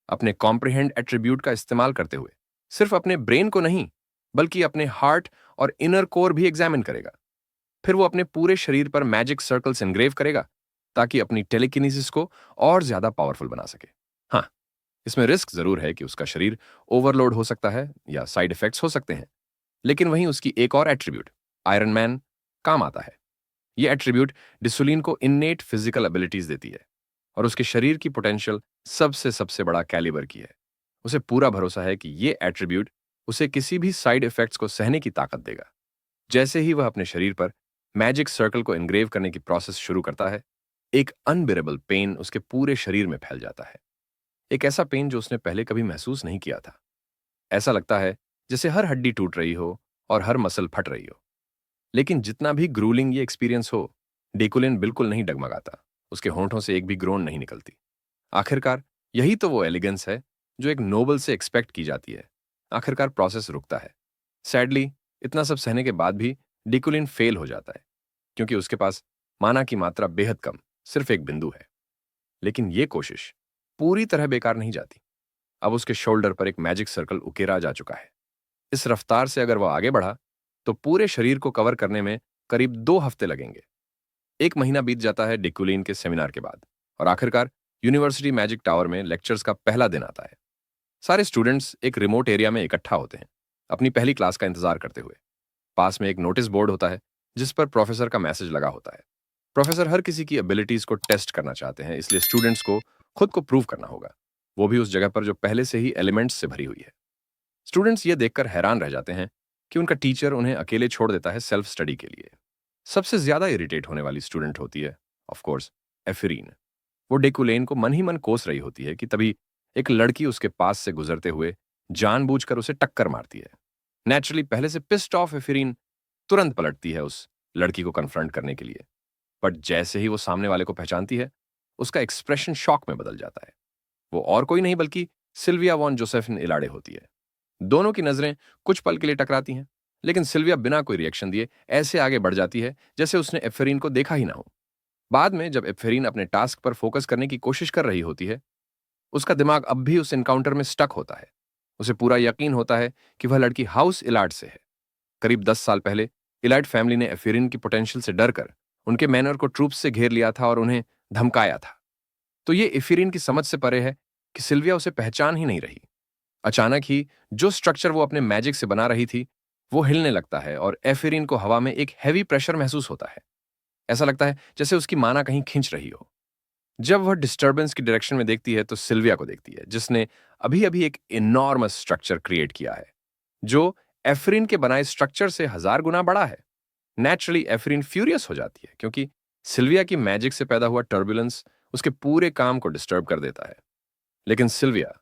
अपने कॉम्प्रिहेंड एट्रीब्यूट का इस्तेमाल करते हुए। सिर्फ अपने ब्रेन को नहीं, बल्कि अपने हार्ट और इनर कोर भी एग्जामिन करेगा। फिर वो अपने पूरे शरीर पर मैजिक सर्कल्स एनग्रेव करेगा ताकि अपनी टेलीकिनेसिस को और ज्यादा पावरफुल बना सके। हाँ, इसमें रिस्क जरूर है कि उसका शरीर ओवरलोड हो सकता है या साइड इफेक्ट्स हो सकते हैं, लेकिन वहीं उसकी एक और एट्रीब्यूट आयरन मैन काम आता है। यह एट्रीब्यूट डिसुलिन को इन्नेट फिजिकल एबिलिटीज देती है और उसके शरीर की पोटेंशियल सबसे सबसे बड़ा कैलिबर की है। उसे पूरा भरोसा है कि यह एट्रीब्यूट उसे किसी भी साइड इफेक्ट्स को सहने की ताकत देगा। जैसे ही वह अपने शरीर पर मैजिक सर्कल को एनग्रेव करने की प्रोसेस शुरू करता है, एक अनबिरेबल पेन उसके पूरे शरीर में फैल जाता है। एक ऐसा पेन जो उसने पहले कभी महसूस नहीं किया था। ऐसा लगता है जैसे हर हड्डी टूट रही हो और हर मसल फट रही हो। लेकिन जितना भी ग्रूलिंग ये एक्सपीरियंस हो, डेकुलिन बिल्कुल नहीं डगमगाता। उसके होंठों से एक भी ग्रोन नहीं निकलती। आखिरकार यही तो वो एलिगेंस है जो एक नोबल से एक्सपेक्ट की जाती है। आखिरकार प्रोसेस रुकता है। सैडली इतना सब सहने के बाद भी डिकुलिन फेल हो जाता है, क्योंकि उसके पास माना की मात्रा बेहद कम, सिर्फ एक बिंदु है। लेकिन ये कोशिश पूरी तरह बेकार नहीं जाती। अब उसके शोल्डर पर एक मैजिक सर्कल उकेरा जा चुका है। इस रफ्तार से अगर वह आगे बढ़ा तो पूरे शरीर को कवर करने में करीब 2 हफ्ते लगेंगे। 1 महीना बीत जाता है डिकुलिन के सेमिनार के बाद, और आखिरकार यूनिवर्सिटी मैजिक टावर में लेक्चर्स का पहला दिन आता है। सारे स्टूडेंट्स एक रिमोट एरिया में इकट्ठा होते हैं, अपनी पहली क्लास का इंतजार करते हुए। पास में एक नोटिस बोर्ड होता है जिस पर प्रोफेसर का मैसेज लगा होता है। प्रोफेसर हर किसी की एबिलिटीज को टेस्ट करना चाहते हैं, इसलिए स्टूडेंट्स को खुद को प्रूव करना होगा, वो भी उस जगह पर जो पहले से ही एलिमेंट्स से भरी हुई है। स्टूडेंट्स ये देखकर हैरान रह जाते हैं कि उनका टीचर उन्हें अकेले छोड़ देता है सेल्फ स्टडी के लिए। सबसे ज्यादा इरिटेट होने वाली स्टूडेंट होती है ऑफ कोर्स एफिरीन। वो डेकुलेन को मन ही मन कोस रही होती है कि तभी एक लड़की उसके पास से गुजरते हुए जानबूझकर उसे टक्कर मारती है। नेचुरली पहले से पिस्ड ऑफ एफिरीन तुरंत पलटती है उस लड़की को कन्फ्रंट करने के लिए, बट जैसे ही वो सामने वाले को पहचानती है उसका एक्सप्रेशन शॉक में बदल जाता है। वो और कोई नहीं बल्कि सिल्विया वॉन जोसेफिन इलाडे होती है। दोनों की नजरें कुछ पल के लिए टकराती हैं, लेकिन सिल्विया बिना कोई रिएक्शन दिए ऐसे आगे बढ़ जाती है जैसे उसने एफेरीन को देखा ही ना हो। बाद में जब एफेरीन अपने टास्क पर फोकस करने की कोशिश कर रही होती है, उसका दिमाग अब भी उस एनकाउंटर में स्टक होता है। उसे पूरा यकीन होता है कि वह लड़की हाउस इलाड से है। करीब 10 साल पहले इलाइट फैमिली ने एफेरीन की पोटेंशियल से डरकर उनके मैनर को ट्रूप्स से घेर लिया था और उन्हें धमकाया था। तो ये एफिरीन की समझ से परे है कि सिल्विया उसे पहचान ही नहीं रही। अचानक ही जो स्ट्रक्चर वो अपने मैजिक से बना रही थी वो हिलने लगता है और एफिरीन को हवा में एक हैवी प्रेशर महसूस होता है। ऐसा लगता है जैसे उसकी माना कहीं खींच रही हो। जब वह डिस्टर्बेंस की डायरेक्शन में देखती है तो सिल्विया को देखती है, जिसने अभी अभी एक इनॉर्मस स्ट्रक्चर क्रिएट किया है जो एफिरीन के बनाए स्ट्रक्चर से 1000 गुना बड़ा है। नेचुरली एफिरीन फ्यूरियस हो जाती है, क्योंकि सिल्विया की मैजिक से पैदा हुआ टर्बुलेंस उसके पूरे काम को डिस्टर्ब कर देता है। लेकिन सिल्विया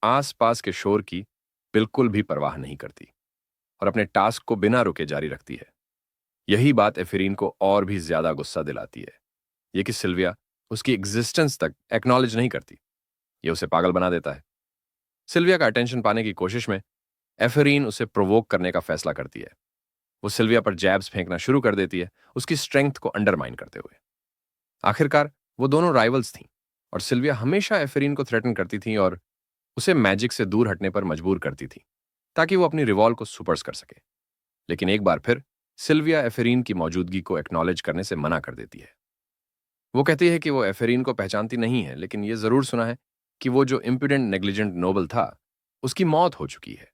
आसपास के शोर की बिल्कुल भी परवाह नहीं करती और अपने टास्क को बिना रुके जारी रखती है। यही बात एफिरीन को और भी ज्यादा गुस्सा दिलाती है। यह कि सिल्विया उसकी एग्जिस्टेंस तक एक्नॉलेज नहीं करती। यह उसे पागल बना देता है। सिल्विया का अटेंशन पाने की कोशिश में एफिरीन उसे प्रोवोक करने का फैसला करती है। वो सिल्विया पर जैब्स फेंकना शुरू कर देती है, उसकी स्ट्रेंथ को अंडरमाइन करते हुए। आखिरकार वो दोनों राइवल्स थीं और सिल्विया हमेशा एफिरीन को थ्रेटन करती थी और उसे मैजिक से दूर हटने पर मजबूर करती थी ताकि वो अपनी रिवॉल्व को सुपर्स कर सके। लेकिन एक बार फिर सिल्विया एफेरीन की मौजूदगी को एक्नॉलेज करने से मना कर देती है। वो कहती है कि वो एफेरीन को पहचानती नहीं है, लेकिन ये जरूर सुना है कि वो जो इम्प्यूडेंट नेग्लिजेंट नोबल था उसकी मौत हो चुकी है।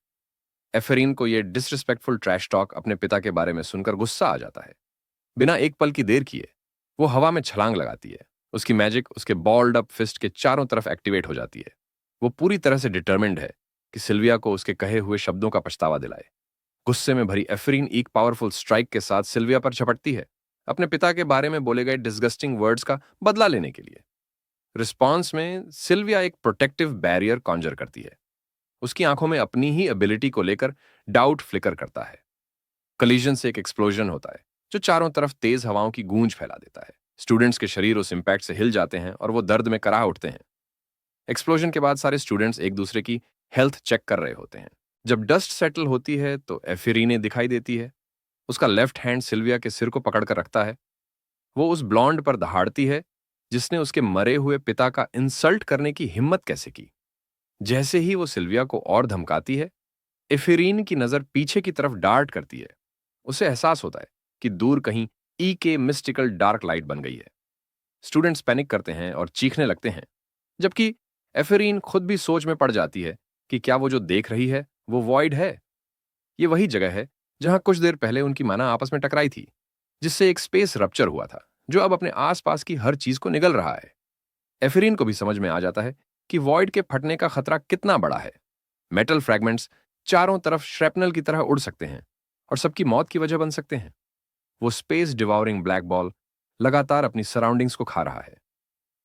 एफेरीन को ये डिसरिस्पेक्टफुल ट्रैश टॉक अपने पिता के बारे में सुनकर गुस्सा आ जाता है। बिना एक पल की देर किए वो हवा में छलांग लगाती है। उसकी मैजिक उसके बॉल्ड अप फिस्ट के चारों तरफ एक्टिवेट हो जाती है। वो पूरी तरह से डिटर्मिन्ड है कि सिल्विया को उसके कहे हुए शब्दों का पछतावा दिलाए। गुस्से में भरी एफरीन एक पावरफुल स्ट्राइक के साथ सिल्विया पर झपटती है। अपने पिता के बारे में बोले गए डिस्गस्टिंग वर्ड्स का बदला लेने के लिए। रिस्पॉन्स में सिल्विया एक प्रोटेक्टिव बैरियर कॉन्जर करती है। उसकी आंखों में अपनी ही एबिलिटी को लेकर डाउट फ्लिकर करता है। कलिजन से एक एक्सप्लोजन होता है जो चारों तरफ तेज हवाओं की गूंज फैला देता है। स्टूडेंट्स के शरीर उस इंपैक्ट से हिल जाते हैं और वो दर्द में कराह उठते हैं। एक्सप्लोजन के बाद सारे स्टूडेंट्स एक दूसरे की हेल्थ चेक कर रहे होते हैं। जब डस्ट सेटल होती है तो एफिरीने दिखाई देती है। उसका लेफ्ट हैंड सिल्विया के सिर को पकड़कर रखता है। वो उस ब्लॉन्ड पर दहाड़ती है जिसने उसके मरे हुए पिता का इंसल्ट करने की हिम्मत कैसे की। जैसे ही वो सिल्विया को और धमकाती है, एफिरीन की नजर पीछे की तरफ डार्ट करती है। उसे एहसास होता है कि दूर कहीं ई के मिस्टिकल डार्क लाइट बन गई है। स्टूडेंट्स पैनिक करते हैं और चीखने लगते हैं, जबकि एफिरीन खुद भी सोच में पड़ जाती है कि क्या वो जो देख रही है वो वॉइड है। ये वही जगह है जहां कुछ देर पहले उनकी माना आपस में टकराई थी, जिससे एक स्पेस रप्चर हुआ था जो अब अपने आसपास की हर चीज को निगल रहा है। एफिरीन को भी समझ में आ जाता है कि वॉइड के फटने का खतरा कितना बड़ा है। मेटल फ्रैगमेंट्स चारों तरफ श्रैपनल की तरह उड़ सकते हैं और सबकी मौत की वजह बन सकते हैं। वो स्पेस डिवाउरिंग ब्लैक बॉल लगातार अपनी सराउंडिंग्स को खा रहा है।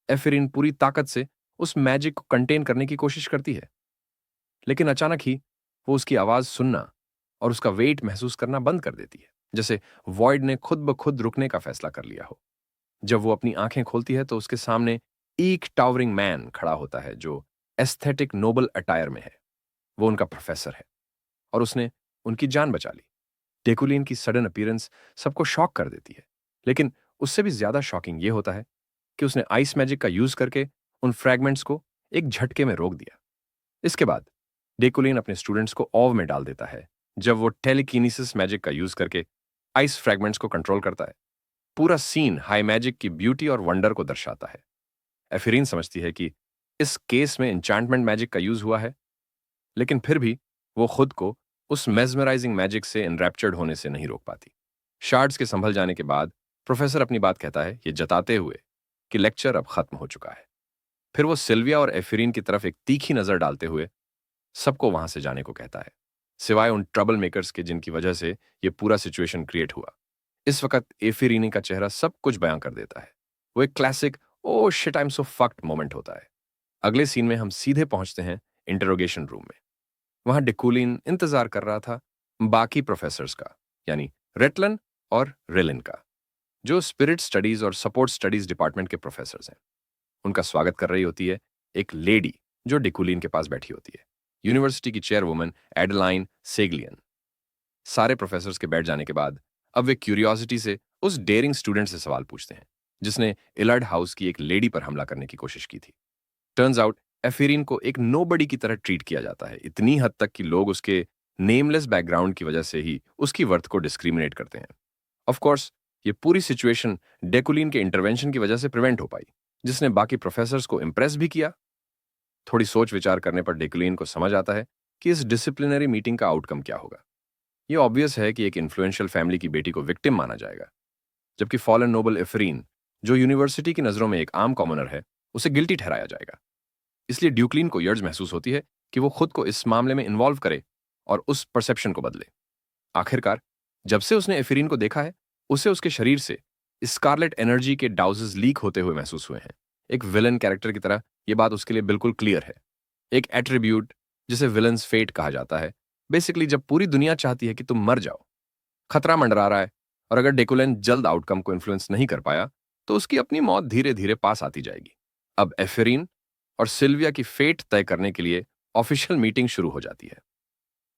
एफिरीन पूरी ताकत से उस मैजिक को कंटेन करने की कोशिश करती है, लेकिन अचानक ही वो उसकी आवाज सुनना और उसका वेट महसूस करना बंद कर देती है, जैसे वॉइड ने खुद ब खुद रुकने का फैसला कर लिया हो। जब वो अपनी आंखें खोलती है तो उसके सामने एक टावरिंग मैन खड़ा होता है जो एस्थेटिक नोबल अटायर में है। वो उनका प्रोफेसर है और उसने उनकी जान बचा ली। डेकुलिन की सडन अपीयरेंस सबको शॉक कर देती है, लेकिन उससे भी ज्यादा शॉकिंग ये होता है कि उसने आइस मैजिक का यूज करके उन फ्रैगमेंट्स को एक झटके में रोक दिया। इसके बाद डेकुलिन अपने स्टूडेंट्स को ऑव में डाल देता है जब वो टेलीकिनेसिस मैजिक का यूज करके आइस फ्रैगमेंट्स को कंट्रोल करता है। पूरा सीन हाई मैजिक की ब्यूटी और वंडर को दर्शाता है। एफिरीन समझती है कि इस केस में एन्चांटमेंट मैजिक का यूज हुआ है, लेकिन फिर भी वो खुद को उस मेस्मराइजिंग मैजिक से एनरैप्चर्ड होने से नहीं रोक पाती। शार्ड्स के संभल जाने के बाद प्रोफेसर अपनी बात कहता है, ये जताते हुए कि लेक्चर अब खत्म हो चुका है। फिर वो सिल्विया और एफिरीन की तरफ एक तीखी नजर डालते हुए सबको वहां से जाने को कहता है, सिवाय उन ट्रबल मेकर्स के जिनकी वजह से ये पूरा सिचुएशन क्रिएट हुआ। इस वक्त एफिरीनी का चेहरा सब कुछ बयां कर देता है। वो एक classic oh shit I am so fucked moment होता है। अगले सीन में हम सीधे पहुंचते हैं इंटरोगेशन रूम में। वहां डिकूलिन इंतजार कर रहा था बाकी प्रोफेसर्स का, यानी रेटलन और रेलिन का, जो स्पिरिट स्टडीज और सपोर्ट स्टडीज डिपार्टमेंट के प्रोफेसर्स हैं। उनका स्वागत कर रही होती है एक लेडी जो डिकूलिन के पास बैठी होती है, यूनिवर्सिटी की चेयरवुमन एडलाइन सेगलियन। सारे प्रोफेसर्स के बैठ जाने के बाद अब वे क्यूरियोसिटी से उस डेयरिंग स्टूडेंट से सवाल पूछते हैं जिसने इलर्ड हाउस की एक लेडी पर हमला करने की कोशिश की थी। टर्न्स आउट एफिरीन को एक नोबडी की तरह ट्रीट किया जाता है, इतनी हद तक कि लोग उसके नेमलेस बैकग्राउंड की वजह से ही उसकी वर्थ को डिस्क्रिमिनेट करते हैं। ऑफ कोर्स ये पूरी सिचुएशन डेकुलिन के इंटरवेंशन की वजह से प्रिवेंट हो पाई, जिसने बाकी प्रोफेसर्स को इंप्रेस भी किया। थोड़ी सोच विचार करने पर डेकुलिन को समझ आता है कि इस डिसिप्लिनरी मीटिंग का आउटकम क्या होगा। ये ऑब्वियस है कि एक इन्फ्लुएंशियल फैमिली की बेटी को विक्टिम माना जाएगा, जबकि फॉलन नोबल एफरीन, जो यूनिवर्सिटी की नजरों में एक आम कॉमनर है, उसे गिल्टी ठहराया जाएगा। इसलिए ड्यूक्लिन को यर्ज महसूस होती है कि वो खुद को इस मामले में इन्वॉल्व करे और उस परसेप्शन को बदले। आखिरकार जब से उसने एफिरीन को देखा है, उसे उसके शरीर से स्कारलेट एनर्जी के डाउजेस लीक होते हुए महसूस हुए हैं। एक विलन कैरेक्टर की तरह यह बात उसके लिए बिल्कुल क्लियर है। एक एट्रीब्यूट जिसे विलन्स फेट कहा जाता है। बेसिकली जब पूरी दुनिया चाहती है कि तुम मर जाओ, खतरा मंडरा रहा है, और अगर डेकुलन जल्द आउटकम को इन्फ्लुएंस नहीं कर पाया तो उसकी अपनी मौत धीरे धीरे पास आती जाएगी। अब एफिरीन और सिल्विया की फेट तय करने के लिए ऑफिशियल मीटिंग शुरू हो जाती है।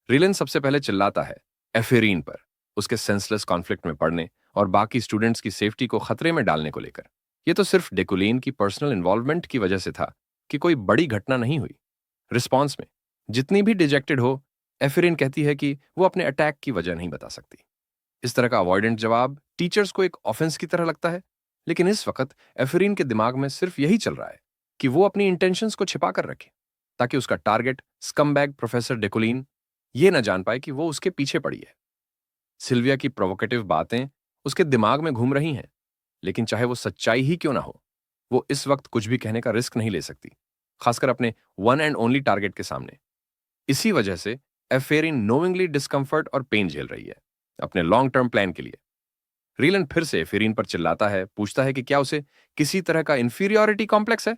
रिलन सबसे पहले चिल्लाता है एफिरीन पर, उसके सेंसलेस कॉन्फ्लिक्ट में पड़ने और बाकी स्टूडेंट्स की सेफ्टी को खतरे में डालने को लेकर। यह तो सिर्फ डेकुलिन की पर्सनल इन्वॉल्वमेंट की वजह से था कि कोई बड़ी घटना नहीं हुई। रिस्पॉन्स में जितनी भी डिजेक्टेड हो, एफिरीन कहती है कि वो अपने अटैक की वजह नहीं बता सकती। इस तरह का अवॉइडेंट जवाब टीचर्स को एक ऑफेंस की तरह लगता है, लेकिन इस वक्त एफिरीन के दिमाग में सिर्फ यही चल रहा है कि वो अपनी इंटेंशंस को छिपा कर रखे, ताकि उसका टारगेट स्कमबैग प्रोफेसर डेकुलिन ये न जान पाए कि वो उसके पीछे पड़ी है। सिल्विया की प्रोवोकेटिव बातें उसके दिमाग में घूम रही हैं, लेकिन चाहे वो सच्चाई ही क्यों ना हो, वो इस वक्त कुछ भी कहने का रिस्क नहीं ले सकती, खासकर अपने वन एंड ओनली टारगेट के सामने। इसी वजह से एफेरिन नोइंगली डिस्कंफर्ट और पेन झेल रही है अपने लॉन्ग टर्म प्लान के लिए। रीलन फिर से एफिरीन पर चिल्लाता है, पूछता है कि क्या उसे किसी तरह का इंफीरियॉरिटी कॉम्प्लेक्स है।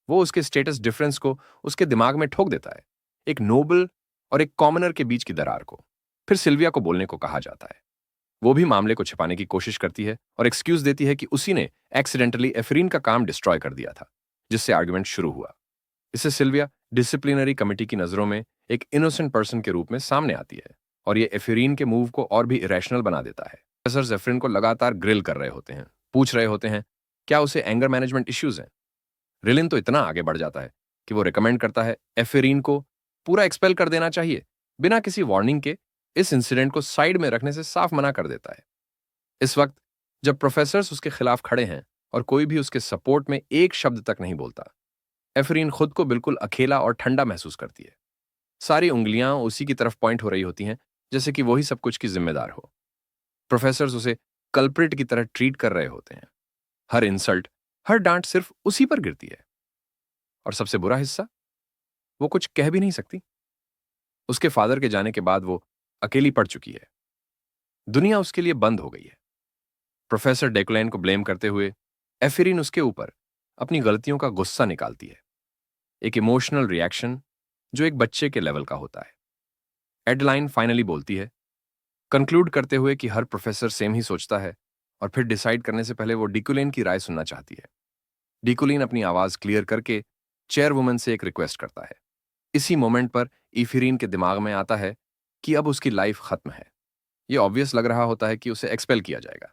वो उसके स्टेटस डिफरेंस को उसके दिमाग में ठोक देता है, एक नोबल और एक कॉमनर के बीच की दरार को। फिर सिल्विया को बोलने को कहा जाता है। वो भी मामले को छिपाने की कोशिश करती है और एक्सक्यूज देती है कि उसी ने एक्सीडेंटली एफरीन का काम डिस्ट्रॉय कर दिया था, जिससे आर्गुमेंट शुरू हुआ। इससे सिल्विया डिसिप्लिनरी कमिटी की नजरों में एक इनोसेंट पर्सन के रूप में सामने आती है और ये एफरीन के मूव को और भी इरेशनल बना देता है। प्रोफेसर एफरीन को लगातार ग्रिल कर रहे होते हैं, पूछ रहे होते हैं क्या उसे एंगर मैनेजमेंट इश्यूज हैं। रिलिन तो इतना आगे बढ़ जाता है कि वो रिकमेंड करता है एफेरीन को पूरा एक्सपेल कर देना चाहिए, बिना किसी वार्निंग के। इस इंसिडेंट को साइड में रखने से साफ मना कर देता है। इस वक्त जब प्रोफेसर्स उसके खिलाफ खड़े हैं और कोई भी उसके सपोर्ट में एक शब्द तक नहीं बोलता, एफरीन खुद को बिल्कुल अकेला और ठंडा महसूस करती है। सारी उंगलियां उसी की तरफ पॉइंट हो रही होती हैं, जैसे कि वही सब कुछ की जिम्मेदार हो। प्रोफेसर्स उसे कल्प्रिट की तरह ट्रीट कर रहे होते हैं। हर इंसल्ट, हर डांट सिर्फ उसी पर गिरती है। और सबसे बुरा हिस्सा, वो कुछ कह भी नहीं सकती। उसके फादर के जाने के बाद वो अकेली पड़ चुकी है। दुनिया उसके लिए बंद हो गई है। प्रोफेसर डेकुलैन को ब्लेम करते हुए एफिरिन उसके ऊपर अपनी गलतियों का गुस्सा निकालती है, एक इमोशनल रिएक्शन जो एक बच्चे के लेवल का होता है। एडलाइन फाइनली बोलती है, कंक्लूड करते हुए कि हर प्रोफेसर सेम ही सोचता है और फिर डिसाइड करने से पहले वो डिकुलेन की राय सुनना चाहती है। डिकुलिन अपनी आवाज क्लियर करके चेयरवुमन से एक रिक्वेस्ट करता है। इसी मोमेंट पर ईफिरीन के दिमाग में आता है कि अब उसकी लाइफ खत्म है। ये ऑब्वियस लग रहा होता है कि उसे एक्सपेल किया जाएगा,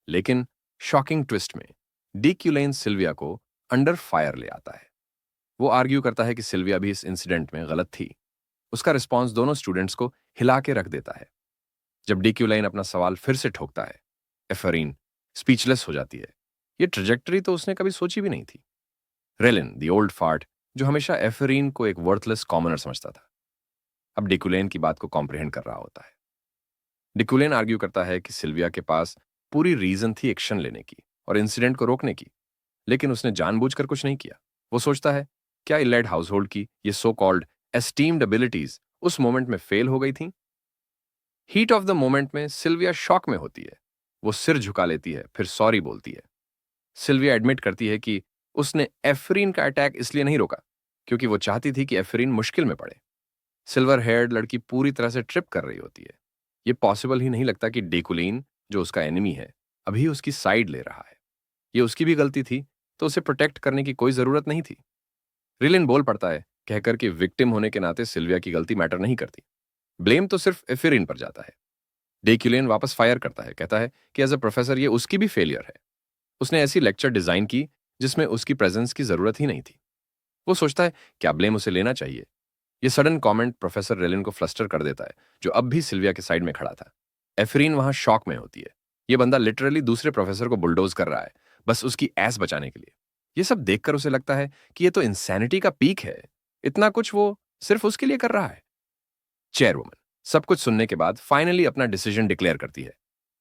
लेकिन शॉकिंग ट्विस्ट में डिक्यूलेन सिल्विया को अंडर फायर ले आता है। वो आर्ग्यू करता है कि सिल्विया भी इस इंसिडेंट में गलत थी। उसका रिस्पॉन्स दोनों स्टूडेंट्स को हिला के रख देता है। जब डिक्यूलेन अपना सवाल फिर से ठोकता है, एफरीन स्पीचलेस हो जाती है। ये ट्रेजेक्टरी तो उसने कभी सोची भी नहीं थी। रेलिन, द ओल्ड फार्ट, जो हमेशा एफरीन को एक वर्थलेस कॉमनर समझता था, अब डिकुलेन की बात को कॉम्प्रिहेंड कर रहा होता है। डिकुलेन आर्ग्यू करता है कि सिल्विया के पास पूरी रीजन थी एक्शन लेने की और इंसिडेंट को रोकने की, लेकिन उसने जानबूझकर कुछ नहीं किया। वो सोचता है, क्या इलेड हाउसहोल्ड की ये सो कॉल्ड एस्टीम्ड एबिलिटीज उस मोमेंट में फेल हो गई थी? हीट ऑफ द मोमेंट में सिल्विया शॉक में होती है। वो सिर झुका लेती है, फिर सॉरी बोलती है। सिल्विया एडमिट करती है कि उसने एफरीन का अटैक इसलिए नहीं रोका क्योंकि वो चाहती थी कि एफरीन मुश्किल में पड़े। सिल्वर हेयर्ड लड़की पूरी तरह से ट्रिप कर रही होती है। ये पॉसिबल ही नहीं लगता कि डेकुलीन, जो उसका एनिमी है, अभी उसकी साइड ले रहा है। ये उसकी भी गलती थी, तो उसे प्रोटेक्ट करने की कोई जरूरत नहीं थी। रिलिन बोल पड़ता है, कहकर कि विक्टिम होने के नाते सिल्विया की गलती मैटर नहीं करती। ब्लेम तो सिर्फ एफरीन पर जाता है। डेक्यूलेन वापस फायर करता है, कहता है कि एज अ प्रोफेसर ये उसकी भी फेलियर है। उसने ऐसी लेक्चर डिजाइन की जिसमें उसकी प्रेजेंस की जरूरत ही नहीं थी। वो सोचता है, क्या ब्लेम उसे लेना चाहिए? ये सडन कमेंट प्रोफेसर रेलिन को फ्लस्टर कर देता है, जो अब भी सिल्विया के साइड में खड़ा था। एफरीन वहां शॉक में होती है। ये बंदा लिटरली दूसरे प्रोफेसर को बुलडोज कर रहा है, बस उसकी एस बचाने के लिए। ये सब देखकर उसे लगता है कि ये तो इंसैनिटी का पीक है। इतना कुछ वो सिर्फ उसके लिए कर रहा है। चेयरवुमन सब कुछ सुनने के बाद फाइनली अपना डिसीजन डिक्लेयर करती है।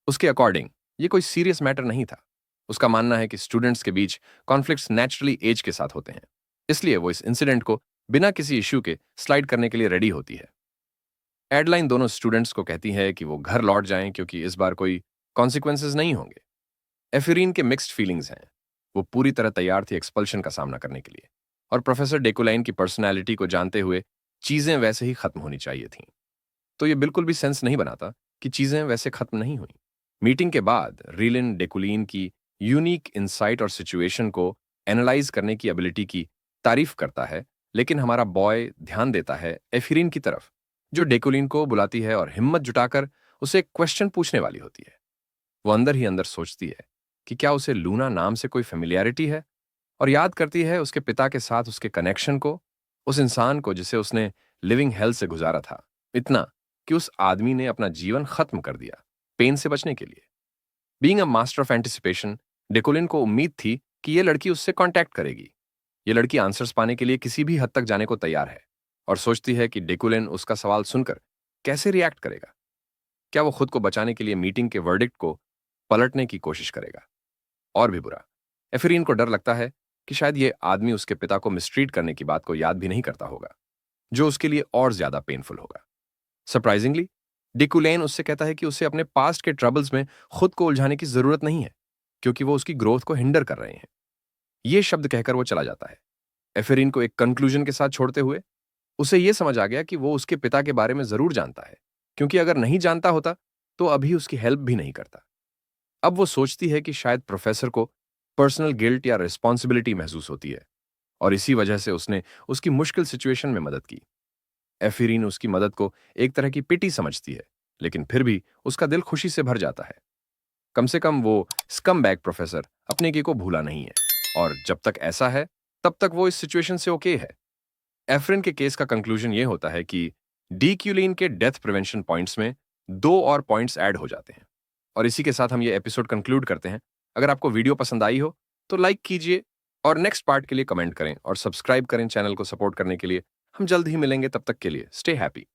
उसके अकॉर्डिंग ये कोई सीरियस मैटर नहीं था। उसका मानना है कि स्टूडेंट्स के बीच कॉन्फ्लिक्ट्स नेचुरली एज के साथ होते हैं, इसलिए वो इस इंसिडेंट को बिना किसी इश्यू के स्लाइड करने के लिए रेडी होती है। एडलाइन दोनों स्टूडेंट्स को कहती है कि वो घर लौट जाएं क्योंकि इस बार कोई कॉन्सिक्वेंसेज नहीं होंगे। एफिरीन के मिक्स्ड फीलिंग्स हैं। वो पूरी तरह तैयार थी एक्सपल्शन का सामना करने के लिए, और प्रोफेसर डेकोलाइन की पर्सनैलिटी को जानते हुए चीजें वैसे ही खत्म होनी चाहिए थीं। तो ये बिल्कुल भी सेंस नहीं बनाता कि चीजें वैसे खत्म नहीं हुई। मीटिंग के बाद रीलिन डेकुलीन की यूनिक इंसाइट और सिचुएशन को एनालाइज करने की एबिलिटी की तारीफ करता है, लेकिन हमारा बॉय ध्यान देता है एफिरीन की तरफ, जो डेकुलीन को बुलाती है और हिम्मत जुटाकर उसे एक क्वेश्चन पूछने वाली होती है। वो अंदर ही अंदर सोचती है कि क्या उसे लूना नाम से कोई फेमिलियरिटी है, और याद करती है उसके पिता के साथ उसके कनेक्शन को, उस इंसान को जिसे उसने लिविंग हेल से गुजारा था, इतना कि उस आदमी ने अपना जीवन खत्म कर दिया पेन से बचने के लिए। Being a master of anticipation, डेकोलिन को उम्मीद थी कि यह लड़की उससे कांटेक्ट करेगी। ये लड़की आंसर्स पाने के लिए किसी भी हद तक जाने को तैयार है, और सोचती है कि डेकोलिन उसका सवाल सुनकर कैसे रिएक्ट करेगा। क्या वो खुद को बचाने के लिए मीटिंग के वर्डिक्ट को पलटने की कोशिश करेगा? और भी बुरा, एफरीन को डर लगता है कि शायद ये आदमी उसके पिता को मिसट्रीट करने की बात को याद भी नहीं करता होगा, जो उसके लिए और ज्यादा पेनफुल होगा। सरप्राइजिंगली, डिकुलेन उससे कहता है कि उसे अपने पास्ट के ट्रबल्स में खुद को उलझाने की जरूरत नहीं है, क्योंकि वो उसकी ग्रोथ को हिंडर कर रहे हैं। ये शब्द कहकर वो चला जाता है। एफेरिन को एक कंक्लूजन के साथ छोड़ते हुए उसे यह समझ आ गया कि वो उसके पिता के बारे में जरूर जानता है, क्योंकि अगर नहीं जानता होता तो अभी उसकी हेल्प भी नहीं करता। अब वो सोचती है कि शायद प्रोफेसर को पर्सनल गिल्ट या रिस्पॉन्सिबिलिटी महसूस होती है, और इसी वजह से उसने उसकी मुश्किल सिचुएशन में मदद की। एफिरीन उसकी मदद को एक तरह की पिटी समझती है, लेकिन फिर भी उसका दिल खुशी से भर जाता है। कम से कम वो स्कम बैग प्रोफेसर अपने की को भूला नहीं है, और जब तक ऐसा है तब तक वो इस सिचुएशन से ओके है। एफरिन के केस का कंक्लूजन ये होता है कि डीक्यूलिन के डेथ प्रिवेंशन पॉइंट्स में दो और पॉइंट्स ऐड हो जाते हैं। और इसी के साथ हम ये एपिसोड कंक्लूड करते हैं। अगर आपको वीडियो पसंद आई हो तो लाइक कीजिए, और नेक्स्ट पार्ट के लिए कमेंट करें और सब्सक्राइब करें चैनल को सपोर्ट करने के लिए। हम जल्द ही मिलेंगे, तब तक के लिए स्टे हैप्पी।